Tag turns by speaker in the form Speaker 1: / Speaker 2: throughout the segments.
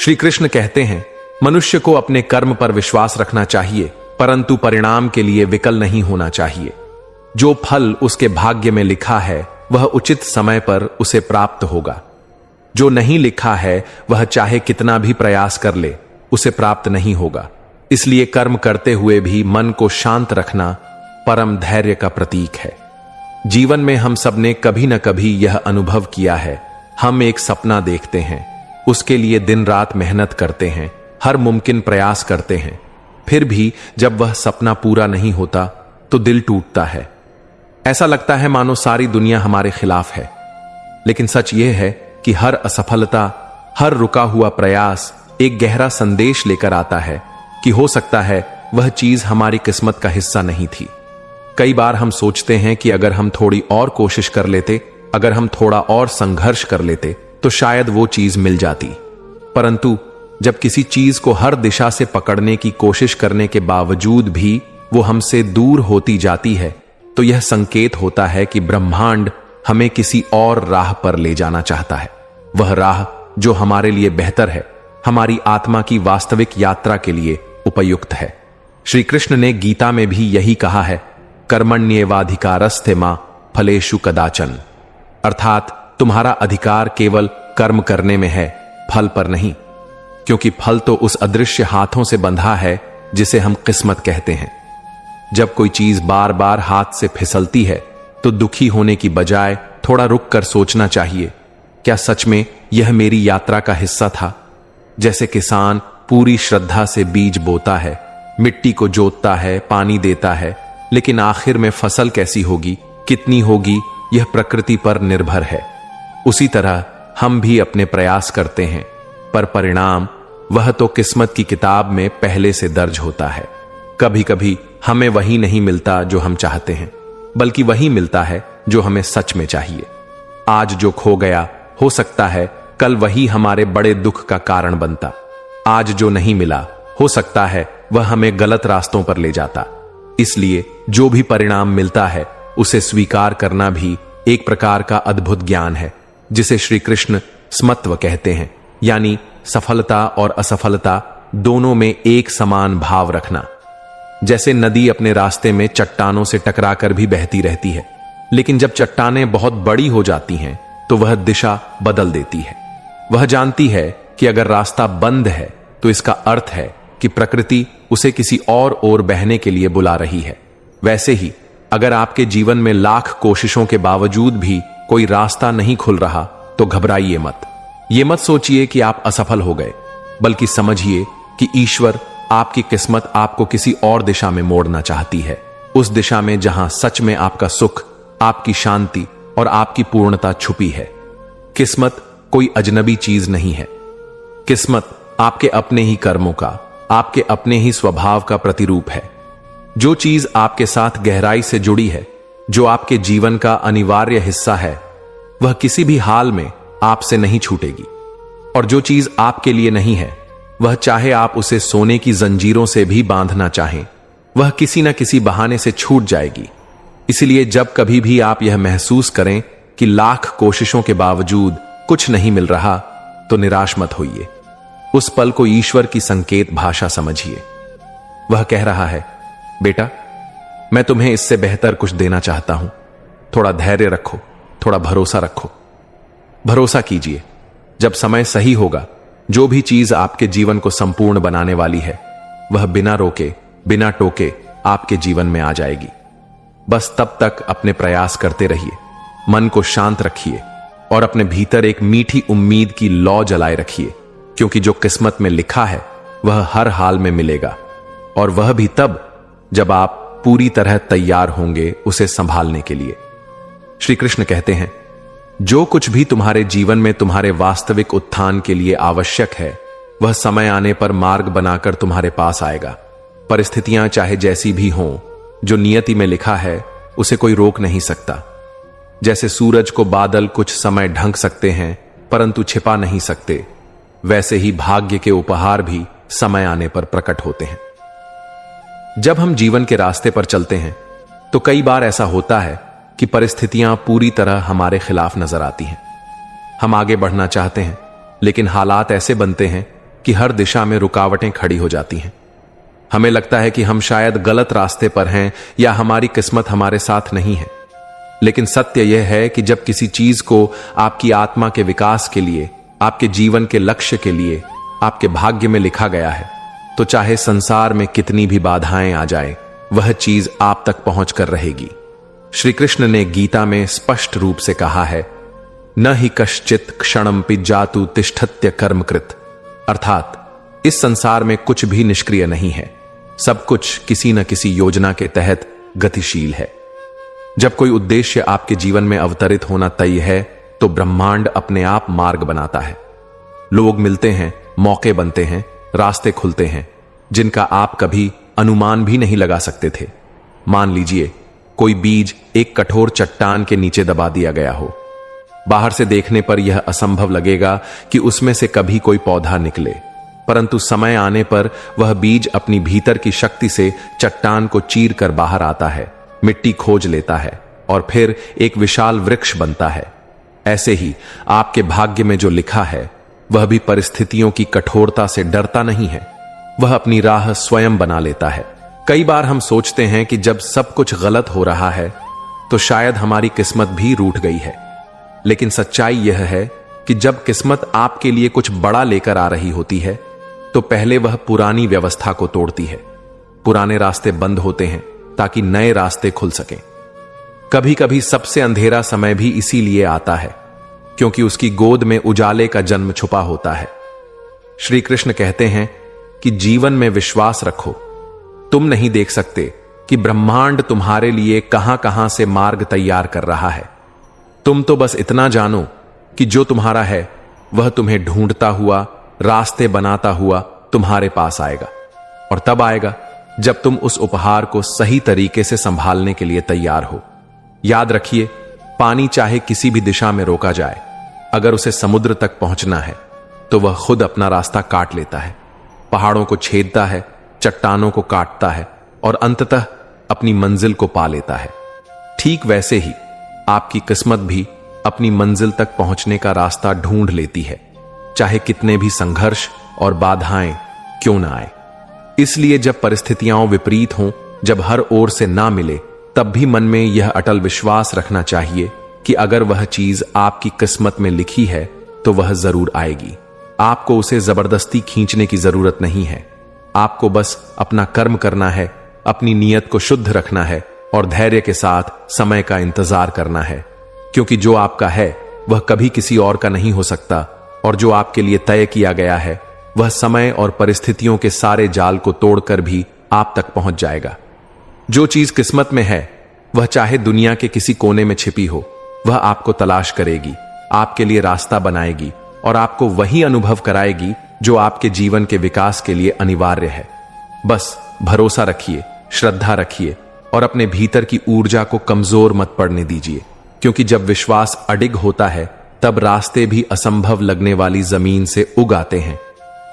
Speaker 1: श्री कृष्ण कहते हैं, मनुष्य को अपने कर्म पर विश्वास रखना चाहिए, परंतु परिणाम के लिए विकल नहीं होना चाहिए। जो फल उसके भाग्य में लिखा है वह उचित समय पर उसे प्राप्त होगा। जो नहीं लिखा है वह चाहे कितना भी प्रयास कर ले उसे प्राप्त नहीं होगा। इसलिए कर्म करते हुए भी मन को शांत रखना परम धैर्य का प्रतीक है। जीवन में हम सबने कभी न कभी यह अनुभव किया है। हम एक सपना देखते हैं, उसके लिए दिन रात मेहनत करते हैं, हर मुमकिन प्रयास करते हैं, फिर भी जब वह सपना पूरा नहीं होता तो दिल टूटता है। ऐसा लगता है मानो सारी दुनिया हमारे खिलाफ है। लेकिन सच यह है कि हर असफलता, हर रुका हुआ प्रयास एक गहरा संदेश लेकर आता है कि हो सकता है वह चीज हमारी किस्मत का हिस्सा नहीं थी। कई बार हम सोचते हैं कि अगर हम थोड़ी और कोशिश कर लेते, अगर हम थोड़ा और संघर्ष कर लेते तो शायद वो चीज मिल जाती। परंतु जब किसी चीज को हर दिशा से पकड़ने की कोशिश करने के बावजूद भी वो हमसे दूर होती जाती है, तो यह संकेत होता है कि ब्रह्मांड हमें किसी और राह पर ले जाना चाहता है। वह राह जो हमारे लिए बेहतर है, हमारी आत्मा की वास्तविक यात्रा के लिए उपयुक्त है। श्री कृष्ण ने गीता में भी यही कहा है, कर्मण्येवाधिकारस्ते मां फलेषु कदाचन। अर्थात तुम्हारा अधिकार केवल कर्म करने में है, फल पर नहीं, क्योंकि फल तो उस अदृश्य हाथों से बंधा है जिसे हम किस्मत कहते हैं। जब कोई चीज बार बार हाथ से फिसलती है तो दुखी होने की बजाय थोड़ा रुक कर सोचना चाहिए, क्या सच में यह मेरी यात्रा का हिस्सा था? जैसे किसान पूरी श्रद्धा से बीज बोता है, मिट्टी को जोतता है, पानी देता है, लेकिन आखिर में फसल कैसी होगी, कितनी होगी, यह प्रकृति पर निर्भर है। उसी तरह हम भी अपने प्रयास करते हैं, पर परिणाम वह तो किस्मत की किताब में पहले से दर्ज होता है। कभी कभी हमें वही नहीं मिलता जो हम चाहते हैं, बल्कि वही मिलता है जो हमें सच में चाहिए। आज जो खो गया, हो सकता है कल वही हमारे बड़े दुख का कारण बनता। आज जो नहीं मिला, हो सकता है वह हमें गलत रास्तों पर ले जाता। इसलिए जो भी परिणाम मिलता है उसे स्वीकार करना भी एक प्रकार का अद्भुत ज्ञान है, जिसे श्री कृष्ण स्मत्व कहते हैं, यानी सफलता और असफलता दोनों में एक समान भाव रखना। जैसे नदी अपने रास्ते में चट्टानों से टकराकर भी बहती रहती है, लेकिन जब चट्टानें बहुत बड़ी हो जाती हैं तो वह दिशा बदल देती है। वह जानती है कि अगर रास्ता बंद है तो इसका अर्थ है कि प्रकृति उसे किसी और ओर बहने के लिए बुला रही है। वैसे ही अगर आपके जीवन में लाख कोशिशों के बावजूद भी कोई रास्ता नहीं खुल रहा तो घबराइए मत। ये मत सोचिए कि आप असफल हो गए, बल्कि समझिए कि ईश्वर आपकी किस्मत आपको किसी और दिशा में मोड़ना चाहती है, उस दिशा में जहां सच में आपका सुख, आपकी शांति और आपकी पूर्णता छुपी है। किस्मत कोई अजनबी चीज नहीं है। किस्मत आपके अपने ही कर्मों का, आपके अपने ही स्वभाव का प्रतिरूप है। जो चीज आपके साथ गहराई से जुड़ी है, जो आपके जीवन का अनिवार्य हिस्सा है, वह किसी भी हाल में आपसे नहीं छूटेगी। और जो चीज आपके लिए नहीं है, वह चाहे आप उसे सोने की जंजीरों से भी बांधना चाहें, वह किसी न किसी बहाने से छूट जाएगी। इसलिए जब कभी भी आप यह महसूस करें कि लाख कोशिशों के बावजूद कुछ नहीं मिल रहा, तो निराश मत होइए। उस पल को ईश्वर की संकेत भाषा समझिए। वह कह रहा है, बेटा, मैं तुम्हें इससे बेहतर कुछ देना चाहता हूं। थोड़ा धैर्य रखो, थोड़ा भरोसा रखो। भरोसा कीजिए, जब समय सही होगा, जो भी चीज आपके जीवन को संपूर्ण बनाने वाली है, वह बिना रोके, बिना टोके आपके जीवन में आ जाएगी। बस तब तक अपने प्रयास करते रहिए, मन को शांत रखिए और अपने भीतर एक मीठी उम्मीद की लौ जलाए रखिए, क्योंकि जो किस्मत में लिखा है वह हर हाल में मिलेगा, और वह भी तब जब आप पूरी तरह तैयार होंगे उसे संभालने के लिए। श्री कृष्ण कहते हैं, जो कुछ भी तुम्हारे जीवन में तुम्हारे वास्तविक उत्थान के लिए आवश्यक है, वह समय आने पर मार्ग बनाकर तुम्हारे पास आएगा। परिस्थितियां चाहे जैसी भी हों, जो नियति में लिखा है उसे कोई रोक नहीं सकता। जैसे सूरज को बादल कुछ समय ढंक सकते हैं परंतु छिपा नहीं सकते, वैसे ही भाग्य के उपहार भी समय आने पर प्रकट होते हैं। जब हम जीवन के रास्ते पर चलते हैं तो कई बार ऐसा होता है कि परिस्थितियां पूरी तरह हमारे खिलाफ नजर आती हैं। हम आगे बढ़ना चाहते हैं, लेकिन हालात ऐसे बनते हैं कि हर दिशा में रुकावटें खड़ी हो जाती हैं। हमें लगता है कि हम शायद गलत रास्ते पर हैं या हमारी किस्मत हमारे साथ नहीं है। लेकिन सत्य यह है कि जब किसी चीज को आपकी आत्मा के विकास के लिए, आपके जीवन के लक्ष्य के लिए, आपके भाग्य में लिखा गया है, तो चाहे संसार में कितनी भी बाधाएं आ जाए, वह चीज आप तक पहुंचकर रहेगी। श्री कृष्ण ने गीता में स्पष्ट रूप से कहा है, न ही कश्चित क्षणम पिजातु तिष्ठत्य कर्मकृत, अर्थात इस संसार में कुछ भी निष्क्रिय नहीं है, सब कुछ किसी न किसी योजना के तहत गतिशील है। जब कोई उद्देश्य आपके जीवन में अवतरित होना तय है, तो ब्रह्मांड अपने आप मार्ग बनाता है। लोग मिलते हैं, मौके बनते हैं, रास्ते खुलते हैं, जिनका आप कभी अनुमान भी नहीं लगा सकते थे। मान लीजिए कोई बीज एक कठोर चट्टान के नीचे दबा दिया गया हो। बाहर से देखने पर यह असंभव लगेगा कि उसमें से कभी कोई पौधा निकले, परंतु समय आने पर वह बीज अपनी भीतर की शक्ति से चट्टान को चीर कर बाहर आता है, मिट्टी खोज लेता है और फिर एक विशाल वृक्ष बनता है। ऐसे ही आपके भाग्य में जो लिखा है, वह भी परिस्थितियों की कठोरता से डरता नहीं है, वह अपनी राह स्वयं बना लेता है। कई बार हम सोचते हैं कि जब सब कुछ गलत हो रहा है तो शायद हमारी किस्मत भी रूठ गई है, लेकिन सच्चाई यह है कि जब किस्मत आपके लिए कुछ बड़ा लेकर आ रही होती है, तो पहले वह पुरानी व्यवस्था को तोड़ती है। पुराने रास्ते बंद होते हैं ताकि नए रास्ते खुल सकें। कभी कभी सबसे अंधेरा समय भी इसीलिए आता है, क्योंकि उसकी गोद में उजाले का जन्म छुपा होता है। श्री कृष्ण कहते हैं कि जीवन में विश्वास रखो। तुम नहीं देख सकते कि ब्रह्मांड तुम्हारे लिए कहां कहां से मार्ग तैयार कर रहा है। तुम तो बस इतना जानो कि जो तुम्हारा है वह तुम्हें ढूंढता हुआ, रास्ते बनाता हुआ तुम्हारे पास आएगा, और तब आएगा जब तुम उस उपहार को सही तरीके से संभालने के लिए तैयार हो। याद रखिए, पानी चाहे किसी भी दिशा में रोका जाए, अगर उसे समुद्र तक पहुंचना है तो वह खुद अपना रास्ता काट लेता है, पहाड़ों को छेदता है, चट्टानों को काटता है और अंततः अपनी मंजिल को पा लेता है। ठीक वैसे ही आपकी किस्मत भी अपनी मंजिल तक पहुंचने का रास्ता ढूंढ लेती है, चाहे कितने भी संघर्ष और बाधाएं क्यों ना आए। इसलिए जब परिस्थितियां विपरीत हों, जब हर ओर से ना मिले, तब भी मन में यह अटल विश्वास रखना चाहिए कि अगर वह चीज आपकी किस्मत में लिखी है तो वह जरूर आएगी। आपको उसे जबरदस्ती खींचने की जरूरत नहीं है। आपको बस अपना कर्म करना है, अपनी नीयत को शुद्ध रखना है और धैर्य के साथ समय का इंतजार करना है, क्योंकि जो आपका है वह कभी किसी और का नहीं हो सकता, और जो आपके लिए तय किया गया है वह समय और परिस्थितियों के सारे जाल को तोड़कर भी आप तक पहुंच जाएगा। जो चीज किस्मत में है वह चाहे दुनिया के किसी कोने में छिपी हो, वह आपको तलाश करेगी, आपके लिए रास्ता बनाएगी और आपको वही अनुभव कराएगी जो आपके जीवन के विकास के लिए अनिवार्य है। बस भरोसा रखिए, श्रद्धा रखिए और अपने भीतर की ऊर्जा को कमजोर मत पड़ने दीजिए, क्योंकि जब विश्वास अडिग होता है तब रास्ते भी असंभव लगने वाली जमीन से उग आते हैं।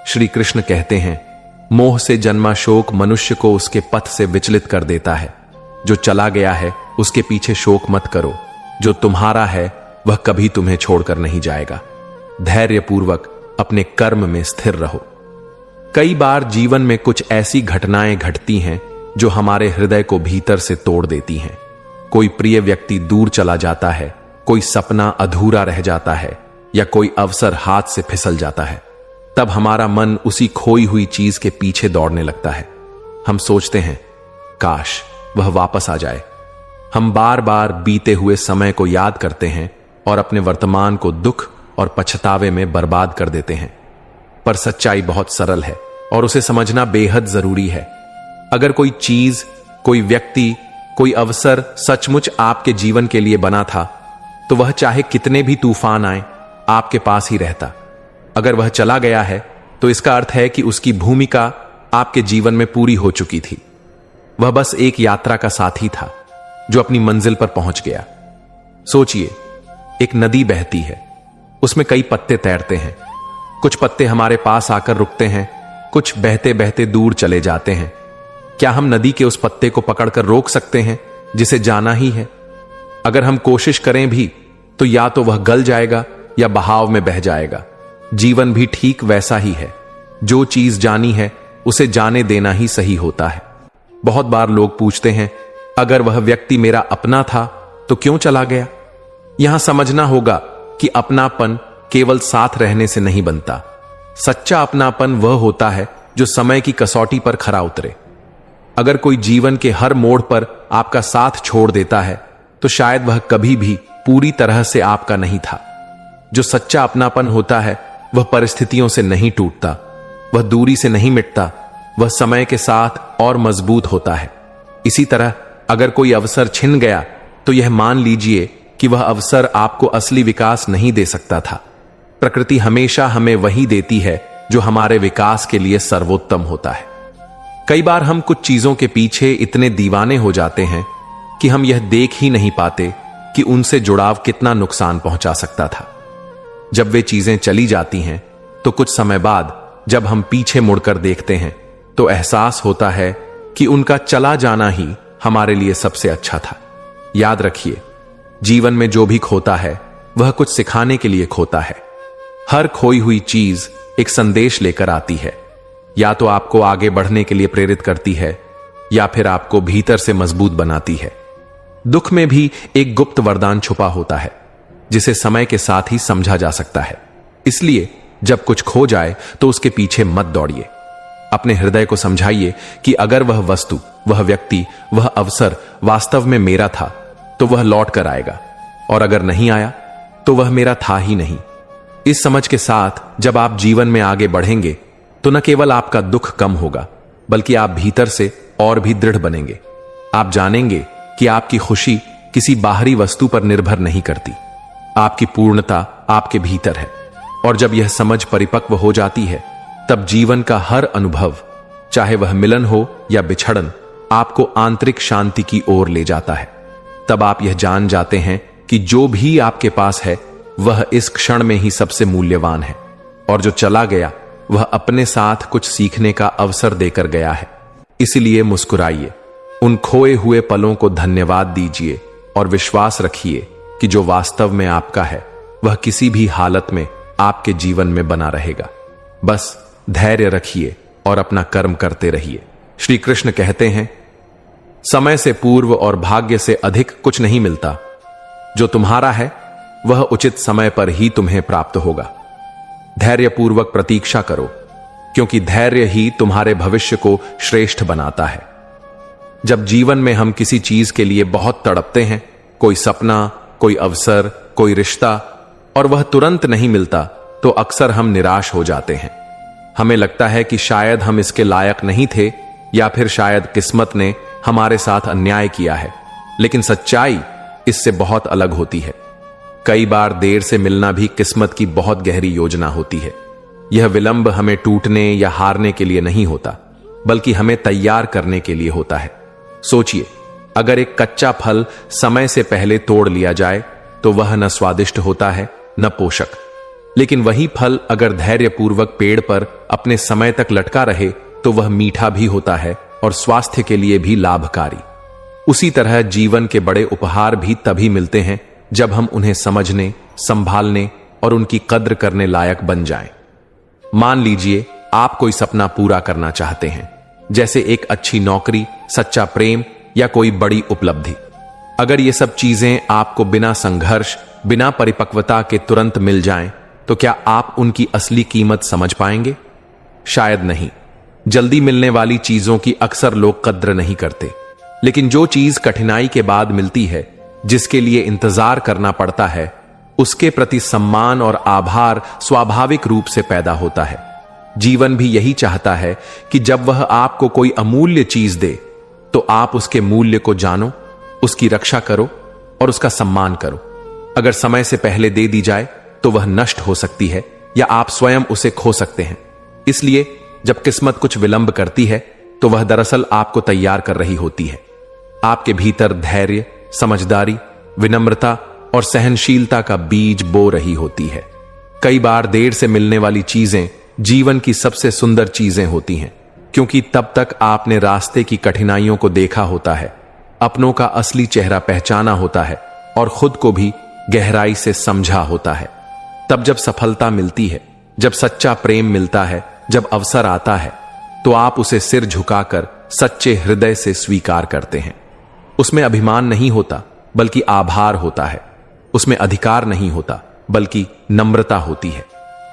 Speaker 1: श्री कृष्ण कहते हैं, मोह से जन्मा शोक मनुष्य को उसके पथ से विचलित कर देता है। जो चला गया है उसके पीछे शोक मत करो, जो तुम्हारा है वह कभी तुम्हें छोड़कर नहीं जाएगा। धैर्यपूर्वक अपने कर्म में स्थिर रहो। कई बार जीवन में कुछ ऐसी घटनाएं घटती हैं जो हमारे हृदय को भीतर से तोड़ देती हैं। कोई प्रिय व्यक्ति दूर चला जाता है, कोई सपना अधूरा रह जाता है या कोई अवसर हाथ से फिसल जाता है। तब हमारा मन उसी खोई हुई चीज के पीछे दौड़ने लगता है। हम सोचते हैं, काश वह वापस आ जाए। हम बार बार बीते हुए समय को याद करते हैं और अपने वर्तमान को दुख और पछतावे में बर्बाद कर देते हैं। पर सच्चाई बहुत सरल है और उसे समझना बेहद जरूरी है। अगर कोई चीज, कोई व्यक्ति, कोई अवसर सचमुच आपके जीवन के लिए बना था, तो वह चाहे कितने भी तूफान आए आपके पास ही रहता। अगर वह चला गया है तो इसका अर्थ है कि उसकी भूमिका आपके जीवन में पूरी हो चुकी थी। वह बस एक यात्रा का साथी था जो अपनी मंजिल पर पहुंच गया। सोचिए, एक नदी बहती है, उसमें कई पत्ते तैरते हैं। कुछ पत्ते हमारे पास आकर रुकते हैं, कुछ बहते बहते दूर चले जाते हैं। क्या हम नदी के उस पत्ते को पकड़कर रोक सकते हैं जिसे जाना ही है? अगर हम कोशिश करें भी तो या तो वह गल जाएगा या बहाव में बह जाएगा। जीवन भी ठीक वैसा ही है। जो चीज जानी है उसे जाने देना ही सही होता है। बहुत बार लोग पूछते हैं, अगर वह व्यक्ति मेरा अपना था तो क्यों चला गया? यहां समझना होगा कि अपनापन केवल साथ रहने से नहीं बनता। सच्चा अपनापन वह होता है जो समय की कसौटी पर खरा उतरे। अगर कोई जीवन के हर मोड़ पर आपका साथ छोड़ देता है तो शायद वह कभी भी पूरी तरह से आपका नहीं था। जो सच्चा अपनापन होता है वह परिस्थितियों से नहीं टूटता, वह दूरी से नहीं मिटता, वह समय के साथ और मजबूत होता है। इसी तरह अगर कोई अवसर छिन गया तो यह मान लीजिए कि वह अवसर आपको असली विकास नहीं दे सकता था। प्रकृति हमेशा हमें वही देती है जो हमारे विकास के लिए सर्वोत्तम होता है। कई बार हम कुछ चीजों के पीछे इतने दीवाने हो जाते हैं कि हम यह देख ही नहीं पाते कि उनसे जुड़ाव कितना नुकसान पहुंचा सकता था। जब वे चीजें चली जाती हैं तो कुछ समय बाद जब हम पीछे मुड़कर देखते हैं तो एहसास होता है कि उनका चला जाना ही हमारे लिए सबसे अच्छा था। याद रखिए, जीवन में जो भी खोता है वह कुछ सिखाने के लिए खोता है। हर खोई हुई चीज एक संदेश लेकर आती है, या तो आपको आगे बढ़ने के लिए प्रेरित करती है या फिर आपको भीतर से मजबूत बनाती है। दुख में भी एक गुप्त वरदान छुपा होता है जिसे समय के साथ ही समझा जा सकता है। इसलिए जब कुछ खो जाए तो उसके पीछे मत दौड़िए। अपने हृदय को समझाइए कि अगर वह वस्तु, वह व्यक्ति, वह अवसर वास्तव में मेरा था तो वह लौट कर आएगा, और अगर नहीं आया तो वह मेरा था ही नहीं। इस समझ के साथ जब आप जीवन में आगे बढ़ेंगे तो न केवल आपका दुख कम होगा बल्कि आप भीतर से और भी दृढ़ बनेंगे। आप जानेंगे कि आपकी खुशी किसी बाहरी वस्तु पर निर्भर नहीं करती, आपकी पूर्णता आपके भीतर है। और जब यह समझ परिपक्व हो जाती है तब जीवन का हर अनुभव, चाहे वह मिलन हो या बिछड़न, आपको आंतरिक शांति की ओर ले जाता है। तब आप यह जान जाते हैं कि जो भी आपके पास है वह इस क्षण में ही सबसे मूल्यवान है, और जो चला गया वह अपने साथ कुछ सीखने का अवसर देकर गया है। इसलिए मुस्कुराइए, उन खोए हुए पलों को धन्यवाद दीजिए और विश्वास रखिए कि जो वास्तव में आपका है वह किसी भी हालत में आपके जीवन में बना रहेगा। बस धैर्य रखिए और अपना कर्म करते रहिए। श्री कृष्ण कहते हैं, समय से पूर्व और भाग्य से अधिक कुछ नहीं मिलता। जो तुम्हारा है वह उचित समय पर ही तुम्हें प्राप्त होगा। धैर्यपूर्वक प्रतीक्षा करो, क्योंकि धैर्य ही तुम्हारे भविष्य को श्रेष्ठ बनाता है। जब जीवन में हम किसी चीज के लिए बहुत तड़पते हैं, कोई सपना, कोई अवसर, कोई रिश्ता, और वह तुरंत नहीं मिलता, तो अक्सर हम निराश हो जाते हैं। हमें लगता है कि शायद हम इसके लायक नहीं थे, या फिर शायद किस्मत ने हमारे साथ अन्याय किया है। लेकिन सच्चाई इससे बहुत अलग होती है। कई बार देर से मिलना भी किस्मत की बहुत गहरी योजना होती है। यह विलंब हमें टूटने या हारने के लिए नहीं होता, बल्कि हमें तैयार करने के लिए होता है। सोचिए, अगर एक कच्चा फल समय से पहले तोड़ लिया जाए तो वह न स्वादिष्ट होता है न पोषक। लेकिन वही फल अगर धैर्यपूर्वक पेड़ पर अपने समय तक लटका रहे तो वह मीठा भी होता है और स्वास्थ्य के लिए भी लाभकारी। उसी तरह जीवन के बड़े उपहार भी तभी मिलते हैं जब हम उन्हें समझने, संभालने और उनकी कद्र करने लायक बन जाएं। मान लीजिए आप कोई सपना पूरा करना चाहते हैं, जैसे एक अच्छी नौकरी, सच्चा प्रेम या कोई बड़ी उपलब्धि। अगर ये सब चीजें आपको बिना संघर्ष, बिना परिपक्वता के तुरंत मिल जाएं, तो क्या आप उनकी असली कीमत समझ पाएंगे? शायद नहीं। जल्दी मिलने वाली चीजों की अक्सर लोग कद्र नहीं करते, लेकिन जो चीज कठिनाई के बाद मिलती है, जिसके लिए इंतजार करना पड़ता है, उसके प्रति सम्मान और आभार स्वाभाविक रूप से पैदा होता है। जीवन भी यही चाहता है कि जब वह आपको कोई अमूल्य चीज दे तो आप उसके मूल्य को जानो, उसकी रक्षा करो और उसका सम्मान करो। अगर समय से पहले दे दी जाए तो वह नष्ट हो सकती है या आप स्वयं उसे खो सकते हैं। इसलिए जब किस्मत कुछ विलंब करती है तो वह दरअसल आपको तैयार कर रही होती है। आपके भीतर धैर्य, समझदारी, विनम्रता और सहनशीलता का बीज बो रही होती है। कई बार देर से मिलने वाली चीजें जीवन की सबसे सुंदर चीजें होती हैं, क्योंकि तब तक आपने रास्ते की कठिनाइयों को देखा होता है, अपनों का असली चेहरा पहचाना होता है और खुद को भी गहराई से समझा होता है। तब जब सफलता मिलती है, जब सच्चा प्रेम मिलता है, जब अवसर आता है तो आप उसे सिर झुकाकर सच्चे हृदय से स्वीकार करते हैं। उसमें अभिमान नहीं होता बल्कि आभार होता है। उसमें अधिकार नहीं होता बल्कि नम्रता होती है।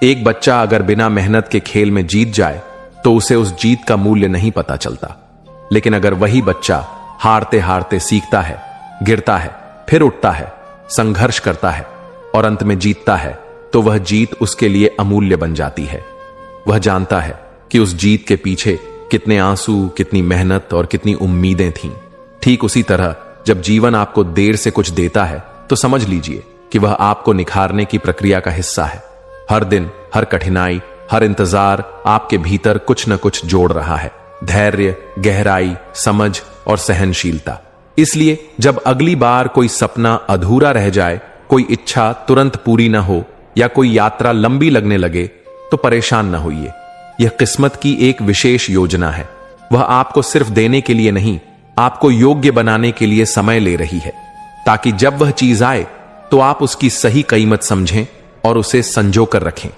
Speaker 1: एक बच्चा अगर बिना मेहनत के खेल में जीत जाए तो उसे उस जीत का मूल्य नहीं पता चलता, लेकिन अगर वही बच्चा हारते हारते सीखता है, गिरता है, फिर उठता है, संघर्ष करता है और अंत में जीतता है, तो वह जीत उसके लिए अमूल्य बन जाती है। वह जानता है कि उस जीत के पीछे कितने आंसू, कितनी मेहनत और कितनी उम्मीदें थीं। ठीक उसी तरह जब जीवन आपको देर से कुछ देता है तो समझ लीजिए कि वह आपको निखारने की प्रक्रिया का हिस्सा है। हर दिन, हर कठिनाई, हर इंतजार आपके भीतर कुछ न कुछ जोड़ रहा है। धैर्य, गहराई, समझ और सहनशीलता। इसलिए जब अगली बार कोई सपना अधूरा रह जाए, कोई इच्छा तुरंत पूरी न हो या कोई यात्रा लंबी लगने लगे तो परेशान न होइए। यह किस्मत की एक विशेष योजना है। वह आपको सिर्फ देने के लिए नहीं, आपको योग्य बनाने के लिए समय ले रही है, ताकि जब वह चीज आए तो आप उसकी सही कीमत समझें और उसे संजो कर रखें।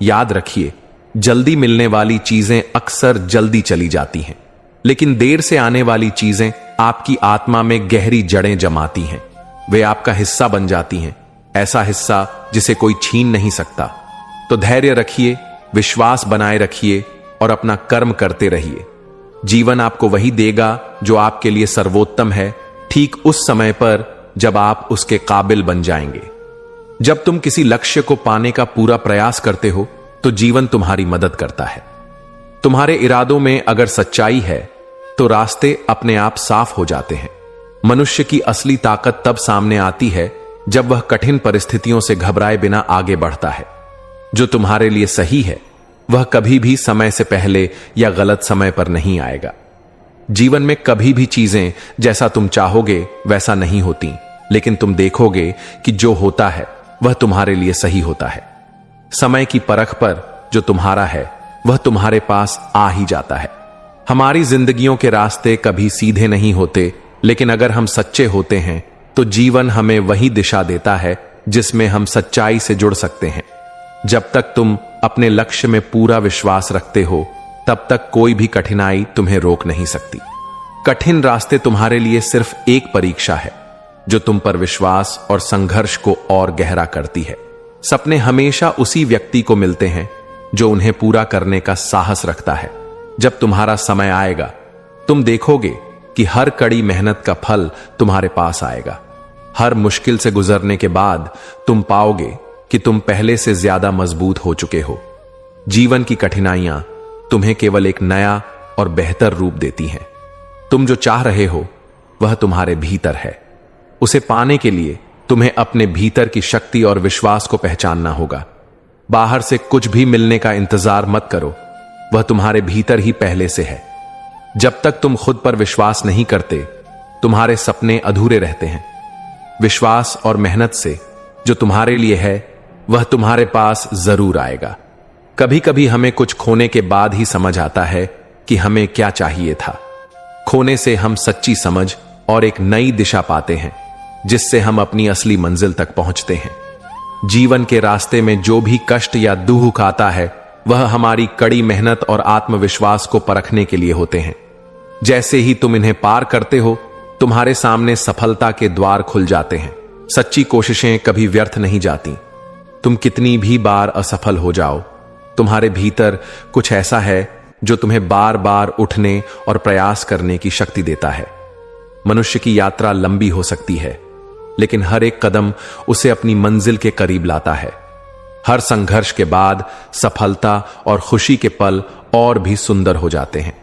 Speaker 1: याद रखिए, जल्दी मिलने वाली चीजें अक्सर जल्दी चली जाती हैं, लेकिन देर से आने वाली चीजें आपकी आत्मा में गहरी जड़ें जमाती हैं। वे आपका हिस्सा बन जाती हैं, ऐसा हिस्सा जिसे कोई छीन नहीं सकता। तो धैर्य रखिए, विश्वास बनाए रखिए और अपना कर्म करते रहिए। जीवन आपको वही देगा जो आपके लिए सर्वोत्तम है, ठीक उस समय पर जब आप उसके काबिल बन जाएंगे। जब तुम किसी लक्ष्य को पाने का पूरा प्रयास करते हो तो जीवन तुम्हारी मदद करता है। तुम्हारे इरादों में अगर सच्चाई है तो रास्ते अपने आप साफ हो जाते हैं। मनुष्य की असली ताकत तब सामने आती है जब वह कठिन परिस्थितियों से घबराए बिना आगे बढ़ता है। जो तुम्हारे लिए सही है वह कभी भी समय से पहले या गलत समय पर नहीं आएगा। जीवन में कभी भी चीजें जैसा तुम चाहोगे वैसा नहीं होती, लेकिन तुम देखोगे कि जो होता है वह तुम्हारे लिए सही होता है। समय की परख पर जो तुम्हारा है वह तुम्हारे पास आ ही जाता है। हमारी जिंदगियों के रास्ते कभी सीधे नहीं होते, लेकिन अगर हम सच्चे होते हैं तो जीवन हमें वही दिशा देता है जिसमें हम सच्चाई से जुड़ सकते हैं। जब तक तुम अपने लक्ष्य में पूरा विश्वास रखते हो तब तक कोई भी कठिनाई तुम्हें रोक नहीं सकती। कठिन रास्ते तुम्हारे लिए सिर्फ एक परीक्षा है जो तुम पर विश्वास और संघर्ष को और गहरा करती है। सपने हमेशा उसी व्यक्ति को मिलते हैं जो उन्हें पूरा करने का साहस रखता है। जब तुम्हारा समय आएगा तुम देखोगे कि हर कड़ी मेहनत का फल तुम्हारे पास आएगा। हर मुश्किल से गुजरने के बाद तुम पाओगे कि तुम पहले से ज्यादा मजबूत हो चुके हो। जीवन की कठिनाइयां तुम्हें केवल एक नया और बेहतर रूप देती हैं। तुम जो चाह रहे हो वह तुम्हारे भीतर है। उसे पाने के लिए तुम्हें अपने भीतर की शक्ति और विश्वास को पहचानना होगा। बाहर से कुछ भी मिलने का इंतजार मत करो, वह तुम्हारे भीतर ही पहले से है। जब तक तुम खुद पर विश्वास नहीं करते तुम्हारे सपने अधूरे रहते हैं। विश्वास और मेहनत से जो तुम्हारे लिए है वह तुम्हारे पास जरूर आएगा। कभी कभी हमें कुछ खोने के बाद ही समझ आता है कि हमें क्या चाहिए था। खोने से हम सच्ची समझ और एक नई दिशा पाते हैं जिससे हम अपनी असली मंजिल तक पहुंचते हैं। जीवन के रास्ते में जो भी कष्ट या दुख आता है वह हमारी कड़ी मेहनत और आत्मविश्वास को परखने के लिए होते हैं। जैसे ही तुम इन्हें पार करते हो तुम्हारे सामने सफलता के द्वार खुल जाते हैं। सच्ची कोशिशें कभी व्यर्थ नहीं जाती। तुम कितनी भी बार असफल हो जाओ, तुम्हारे भीतर कुछ ऐसा है जो तुम्हें बार बार उठने और प्रयास करने की शक्ति देता है। मनुष्य की यात्रा लंबी हो सकती है, लेकिन हर एक कदम उसे अपनी मंजिल के करीब लाता है। हर संघर्ष के बाद सफलता और खुशी के पल और भी सुंदर हो जाते हैं।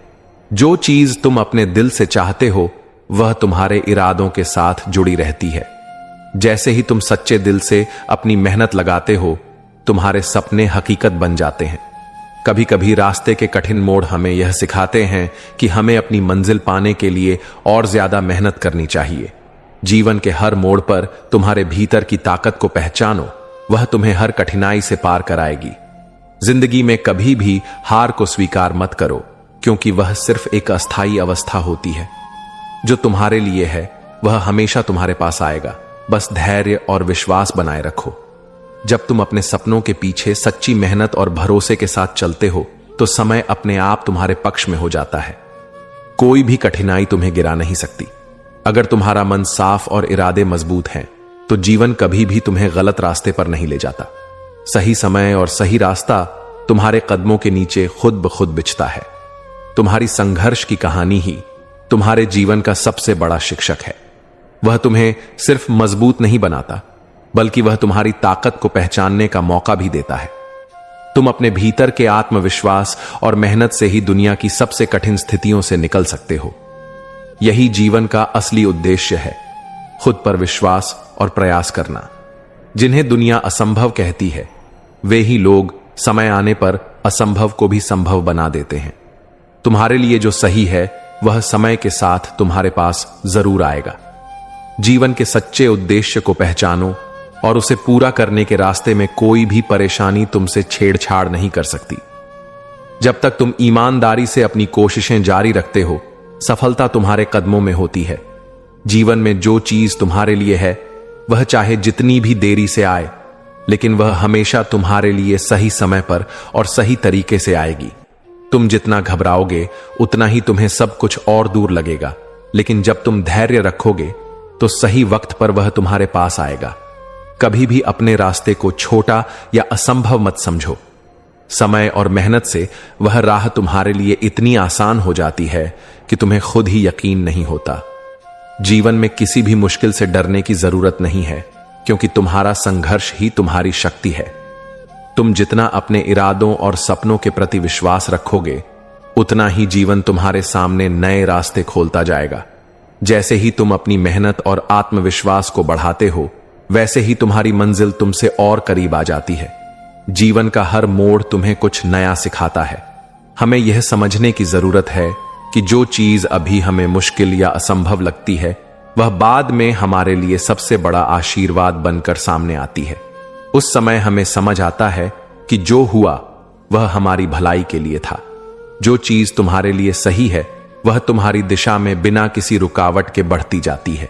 Speaker 1: जो चीज तुम अपने दिल से चाहते हो वह तुम्हारे इरादों के साथ जुड़ी रहती है। जैसे ही तुम सच्चे दिल से अपनी मेहनत लगाते हो तुम्हारे सपने हकीकत बन जाते हैं। कभी कभी रास्ते के कठिन मोड़ हमें यह सिखाते हैं कि हमें अपनी मंजिल पाने के लिए और ज्यादा मेहनत करनी चाहिए। जीवन के हर मोड़ पर तुम्हारे भीतर की ताकत को पहचानो, वह तुम्हें हर कठिनाई से पार कराएगी। जिंदगी में कभी भी हार को स्वीकार मत करो, क्योंकि वह सिर्फ एक अस्थायी अवस्था होती है। जो तुम्हारे लिए है वह हमेशा तुम्हारे पास आएगा। बस धैर्य और विश्वास बनाए रखो। जब तुम अपने सपनों के पीछे सच्ची मेहनत और भरोसे के साथ चलते हो तो समय अपने आप तुम्हारे पक्ष में हो जाता है। कोई भी कठिनाई तुम्हें गिरा नहीं सकती। अगर तुम्हारा मन साफ और इरादे मजबूत हैं, तो जीवन कभी भी तुम्हें गलत रास्ते पर नहीं ले जाता। सही समय और सही रास्ता तुम्हारे कदमों के नीचे खुद ब खुद बिछता है। तुम्हारी संघर्ष की कहानी ही तुम्हारे जीवन का सबसे बड़ा शिक्षक है। वह तुम्हें सिर्फ मजबूत नहीं बनाता, बल्कि वह तुम्हारी ताकत को पहचानने का मौका भी देता है। तुम अपने भीतर के आत्मविश्वास और मेहनत से ही दुनिया की सबसे कठिन स्थितियों से निकल सकते हो। यही जीवन का असली उद्देश्य है, खुद पर विश्वास और प्रयास करना। जिन्हें दुनिया असंभव कहती है, वे ही लोग समय आने पर असंभव को भी संभव बना देते हैं। तुम्हारे लिए जो सही है, वह समय के साथ तुम्हारे पास जरूर आएगा। जीवन के सच्चे उद्देश्य को पहचानो और उसे पूरा करने के रास्ते में कोई भी परेशानी तुमसे छेड़छाड़ नहीं कर सकती। जब तक तुम ईमानदारी से अपनी कोशिशें जारी रखते हो, सफलता तुम्हारे कदमों में होती है। जीवन में जो चीज तुम्हारे लिए है, वह चाहे जितनी भी देरी से आए, लेकिन वह हमेशा तुम्हारे लिए सही समय पर और सही तरीके से आएगी। तुम जितना घबराओगे, उतना ही तुम्हें सब कुछ और दूर लगेगा, लेकिन जब तुम धैर्य रखोगे, तो सही वक्त पर वह तुम्हारे पास आएगा। कभी भी अपने रास्ते को छोटा या असंभव मत समझो। समय और मेहनत से वह राह तुम्हारे लिए इतनी आसान हो जाती है कि तुम्हें खुद ही यकीन नहीं होता। जीवन में किसी भी मुश्किल से डरने की जरूरत नहीं है, क्योंकि तुम्हारा संघर्ष ही तुम्हारी शक्ति है। तुम जितना अपने इरादों और सपनों के प्रति विश्वास रखोगे, उतना ही जीवन तुम्हारे सामने नए रास्ते खोलता जाएगा। जैसे ही तुम अपनी मेहनत और आत्मविश्वास को बढ़ाते हो, वैसे ही तुम्हारी मंजिल तुमसे और करीब आ जाती है। जीवन का हर मोड़ तुम्हें कुछ नया सिखाता है। हमें यह समझने की जरूरत है कि जो चीज अभी हमें मुश्किल या असंभव लगती है, वह बाद में हमारे लिए सबसे बड़ा आशीर्वाद बनकर सामने आती है। उस समय हमें समझ आता है कि जो हुआ वह हमारी भलाई के लिए था। जो चीज तुम्हारे लिए सही है, वह तुम्हारी दिशा में बिना किसी रुकावट के बढ़ती जाती है।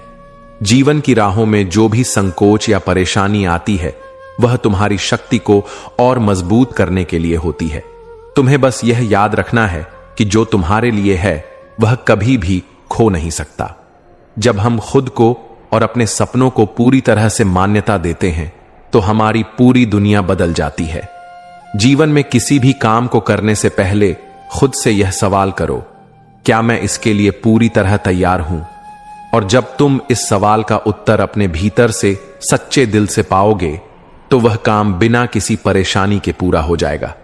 Speaker 1: जीवन की राहों में जो भी संकोच या परेशानी आती है, वह तुम्हारी शक्ति को और मजबूत करने के लिए होती है। तुम्हें बस यह याद रखना है कि जो तुम्हारे लिए है, वह कभी भी खो नहीं सकता। जब हम खुद को और अपने सपनों को पूरी तरह से मान्यता देते हैं, तो हमारी पूरी दुनिया बदल जाती है। जीवन में किसी भी काम को करने से पहले खुद से यह सवाल करो, क्या मैं इसके लिए पूरी तरह तैयार हूं? और जब तुम इस सवाल का उत्तर अपने भीतर से सच्चे दिल से पाओगे, तो वह काम बिना किसी परेशानी के पूरा हो जाएगा।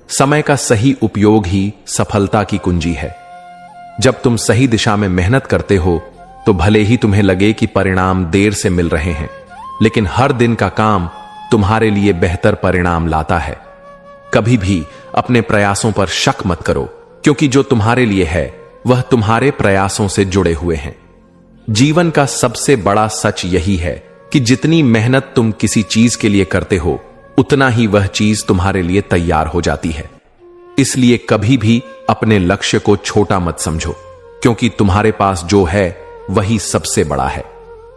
Speaker 1: समय का सही उपयोग ही सफलता की कुंजी है। जब तुम सही दिशा में मेहनत करते हो, तो भले ही तुम्हें लगे कि परिणाम देर से मिल रहे हैं, लेकिन हर दिन का काम तुम्हारे लिए बेहतर परिणाम लाता है। कभी भी अपने प्रयासों पर शक मत करो, क्योंकि जो तुम्हारे लिए है, वह तुम्हारे प्रयासों से जुड़े हुए हैं। जीवन का सबसे बड़ा सच यही है कि जितनी मेहनत तुम किसी चीज के लिए करते हो, उतना ही वह चीज तुम्हारे लिए तैयार हो जाती है। इसलिए कभी भी अपने लक्ष्य को छोटा मत समझो, क्योंकि तुम्हारे पास जो है वही सबसे बड़ा है।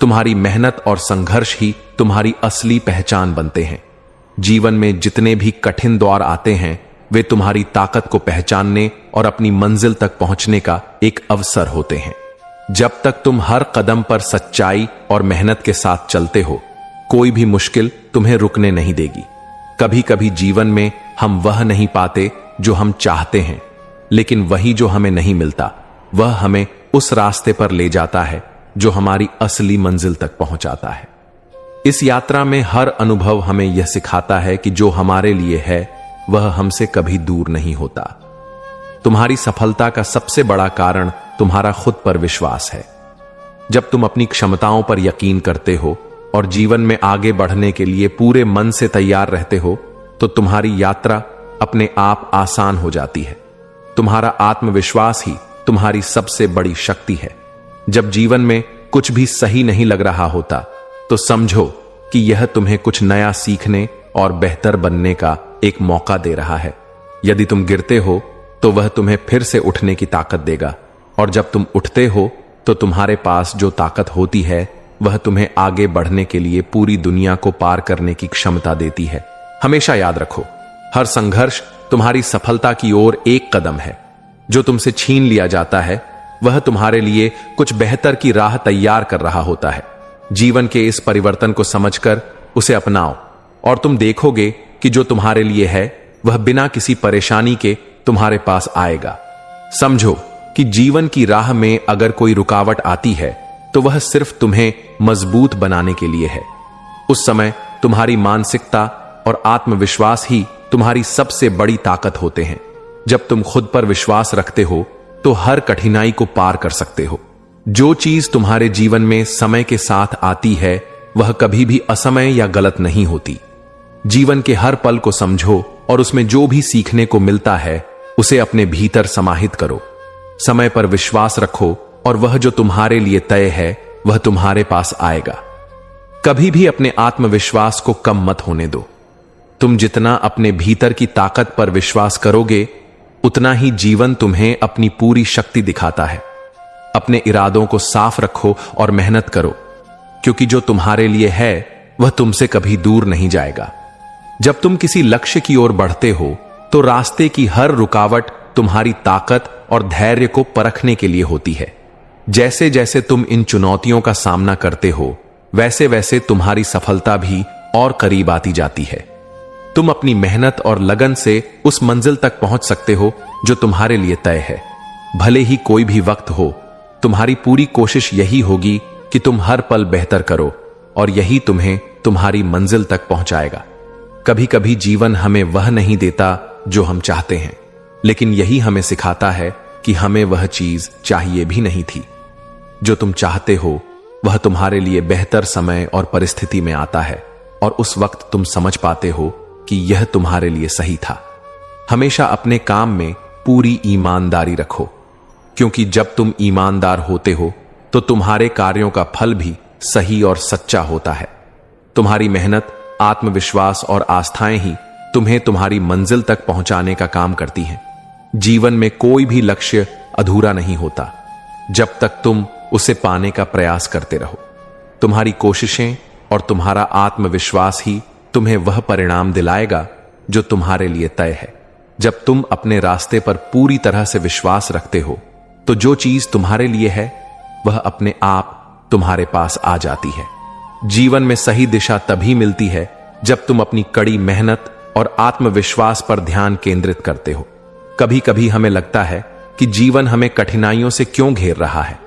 Speaker 1: तुम्हारी मेहनत और संघर्ष ही तुम्हारी असली पहचान बनते हैं। जीवन में जितने भी कठिन दौर आते हैं, वे तुम्हारी ताकत को पहचानने और अपनी मंजिल तक पहुंचने का एक अवसर होते हैं। जब तक तुम हर कदम पर सच्चाई और मेहनत के साथ चलते हो, कोई भी मुश्किल तुम्हें रुकने नहीं देगी। कभी कभी जीवन में हम वह नहीं पाते जो हम चाहते हैं, लेकिन वही जो हमें नहीं मिलता, वह हमें उस रास्ते पर ले जाता है जो हमारी असली मंजिल तक पहुंचाता है। इस यात्रा में हर अनुभव हमें यह सिखाता है कि जो हमारे लिए है, वह हमसे कभी दूर नहीं होता। तुम्हारी सफलता का सबसे बड़ा कारण तुम्हारा खुद पर विश्वास है। जब तुम अपनी क्षमताओं पर यकीन करते हो और जीवन में आगे बढ़ने के लिए पूरे मन से तैयार रहते हो, तो तुम्हारी यात्रा अपने आप आसान हो जाती है। तुम्हारा आत्मविश्वास ही तुम्हारी सबसे बड़ी शक्ति है। जब जीवन में कुछ भी सही नहीं लग रहा होता, तो समझो कि यह तुम्हें कुछ नया सीखने और बेहतर बनने का एक मौका दे रहा है। यदि तुम गिरते हो, तो वह तुम्हें फिर से उठने की ताकत देगा, और जब तुम उठते हो, तो तुम्हारे पास जो ताकत होती है, वह तुम्हें आगे बढ़ने के लिए पूरी दुनिया को पार करने की क्षमता देती है। हमेशा याद रखो, हर संघर्ष तुम्हारी सफलता की ओर एक कदम है। जो तुमसे छीन लिया जाता है वह तुम्हारे लिए कुछ बेहतर की राह तैयार कर रहा होता है। जीवन के इस परिवर्तन को समझकर उसे अपनाओ और तुम देखोगे कि जो तुम्हारे लिए है वह बिना किसी परेशानी के तुम्हारे पास आएगा। समझो कि जीवन की राह में अगर कोई रुकावट आती है तो वह सिर्फ तुम्हें मजबूत बनाने के लिए है। उस समय तुम्हारी मानसिकता और आत्मविश्वास ही तुम्हारी सबसे बड़ी ताकत होते हैं। जब तुम खुद पर विश्वास रखते हो तो हर कठिनाई को पार कर सकते हो। जो चीज तुम्हारे जीवन में समय के साथ आती है वह कभी भी असमय या गलत नहीं होती। जीवन के हर पल को समझो और उसमें जो भी सीखने को मिलता है उसे अपने भीतर समाहित करो। समय पर विश्वास रखो और वह जो तुम्हारे लिए तय है वह तुम्हारे पास आएगा। कभी भी अपने आत्मविश्वास को कम मत होने दो। तुम जितना अपने भीतर की ताकत पर विश्वास करोगे उतना ही जीवन तुम्हें अपनी पूरी शक्ति दिखाता है। अपने इरादों को साफ रखो और मेहनत करो, क्योंकि जो तुम्हारे लिए है वह तुमसे कभी दूर नहीं जाएगा। जब तुम किसी लक्ष्य की ओर बढ़ते हो तो रास्ते की हर रुकावट तुम्हारी ताकत और धैर्य को परखने के लिए होती है। जैसे जैसे तुम इन चुनौतियों का सामना करते हो वैसे वैसे तुम्हारी सफलता भी और करीब आती जाती है। तुम अपनी मेहनत और लगन से उस मंजिल तक पहुंच सकते हो जो तुम्हारे लिए तय है। भले ही कोई भी वक्त हो, तुम्हारी पूरी कोशिश यही होगी कि तुम हर पल बेहतर करो और यही तुम्हें तुम्हारी मंजिल तक पहुंचाएगा। कभी कभी जीवन हमें वह नहीं देता जो हम चाहते हैं, लेकिन यही हमें सिखाता है कि हमें वह चीज चाहिए भी नहीं थी। जो तुम चाहते हो वह तुम्हारे लिए बेहतर समय और परिस्थिति में आता है और उस वक्त तुम समझ पाते हो कि यह तुम्हारे लिए सही था। हमेशा अपने काम में पूरी ईमानदारी रखो, क्योंकि जब तुम ईमानदार होते हो तो तुम्हारे कार्यों का फल भी सही और सच्चा होता है। तुम्हारी मेहनत, आत्मविश्वास और आस्थाएं ही तुम्हें तुम्हारी मंजिल तक पहुंचाने का काम करती हैं। जीवन में कोई भी लक्ष्य अधूरा नहीं होता जब तक तुम उसे पाने का प्रयास करते रहो। तुम्हारी कोशिशें और तुम्हारा आत्मविश्वास ही तुम्हें वह परिणाम दिलाएगा जो तुम्हारे लिए तय है। जब तुम अपने रास्ते पर पूरी तरह से विश्वास रखते हो तो जो चीज तुम्हारे लिए है वह अपने आप तुम्हारे पास आ जाती है। जीवन में सही दिशा तभी मिलती है जब तुम अपनी कड़ी मेहनत और आत्मविश्वास पर ध्यान केंद्रित करते हो। कभी कभी हमें लगता है कि जीवन हमें कठिनाइयों से क्यों घेर रहा है,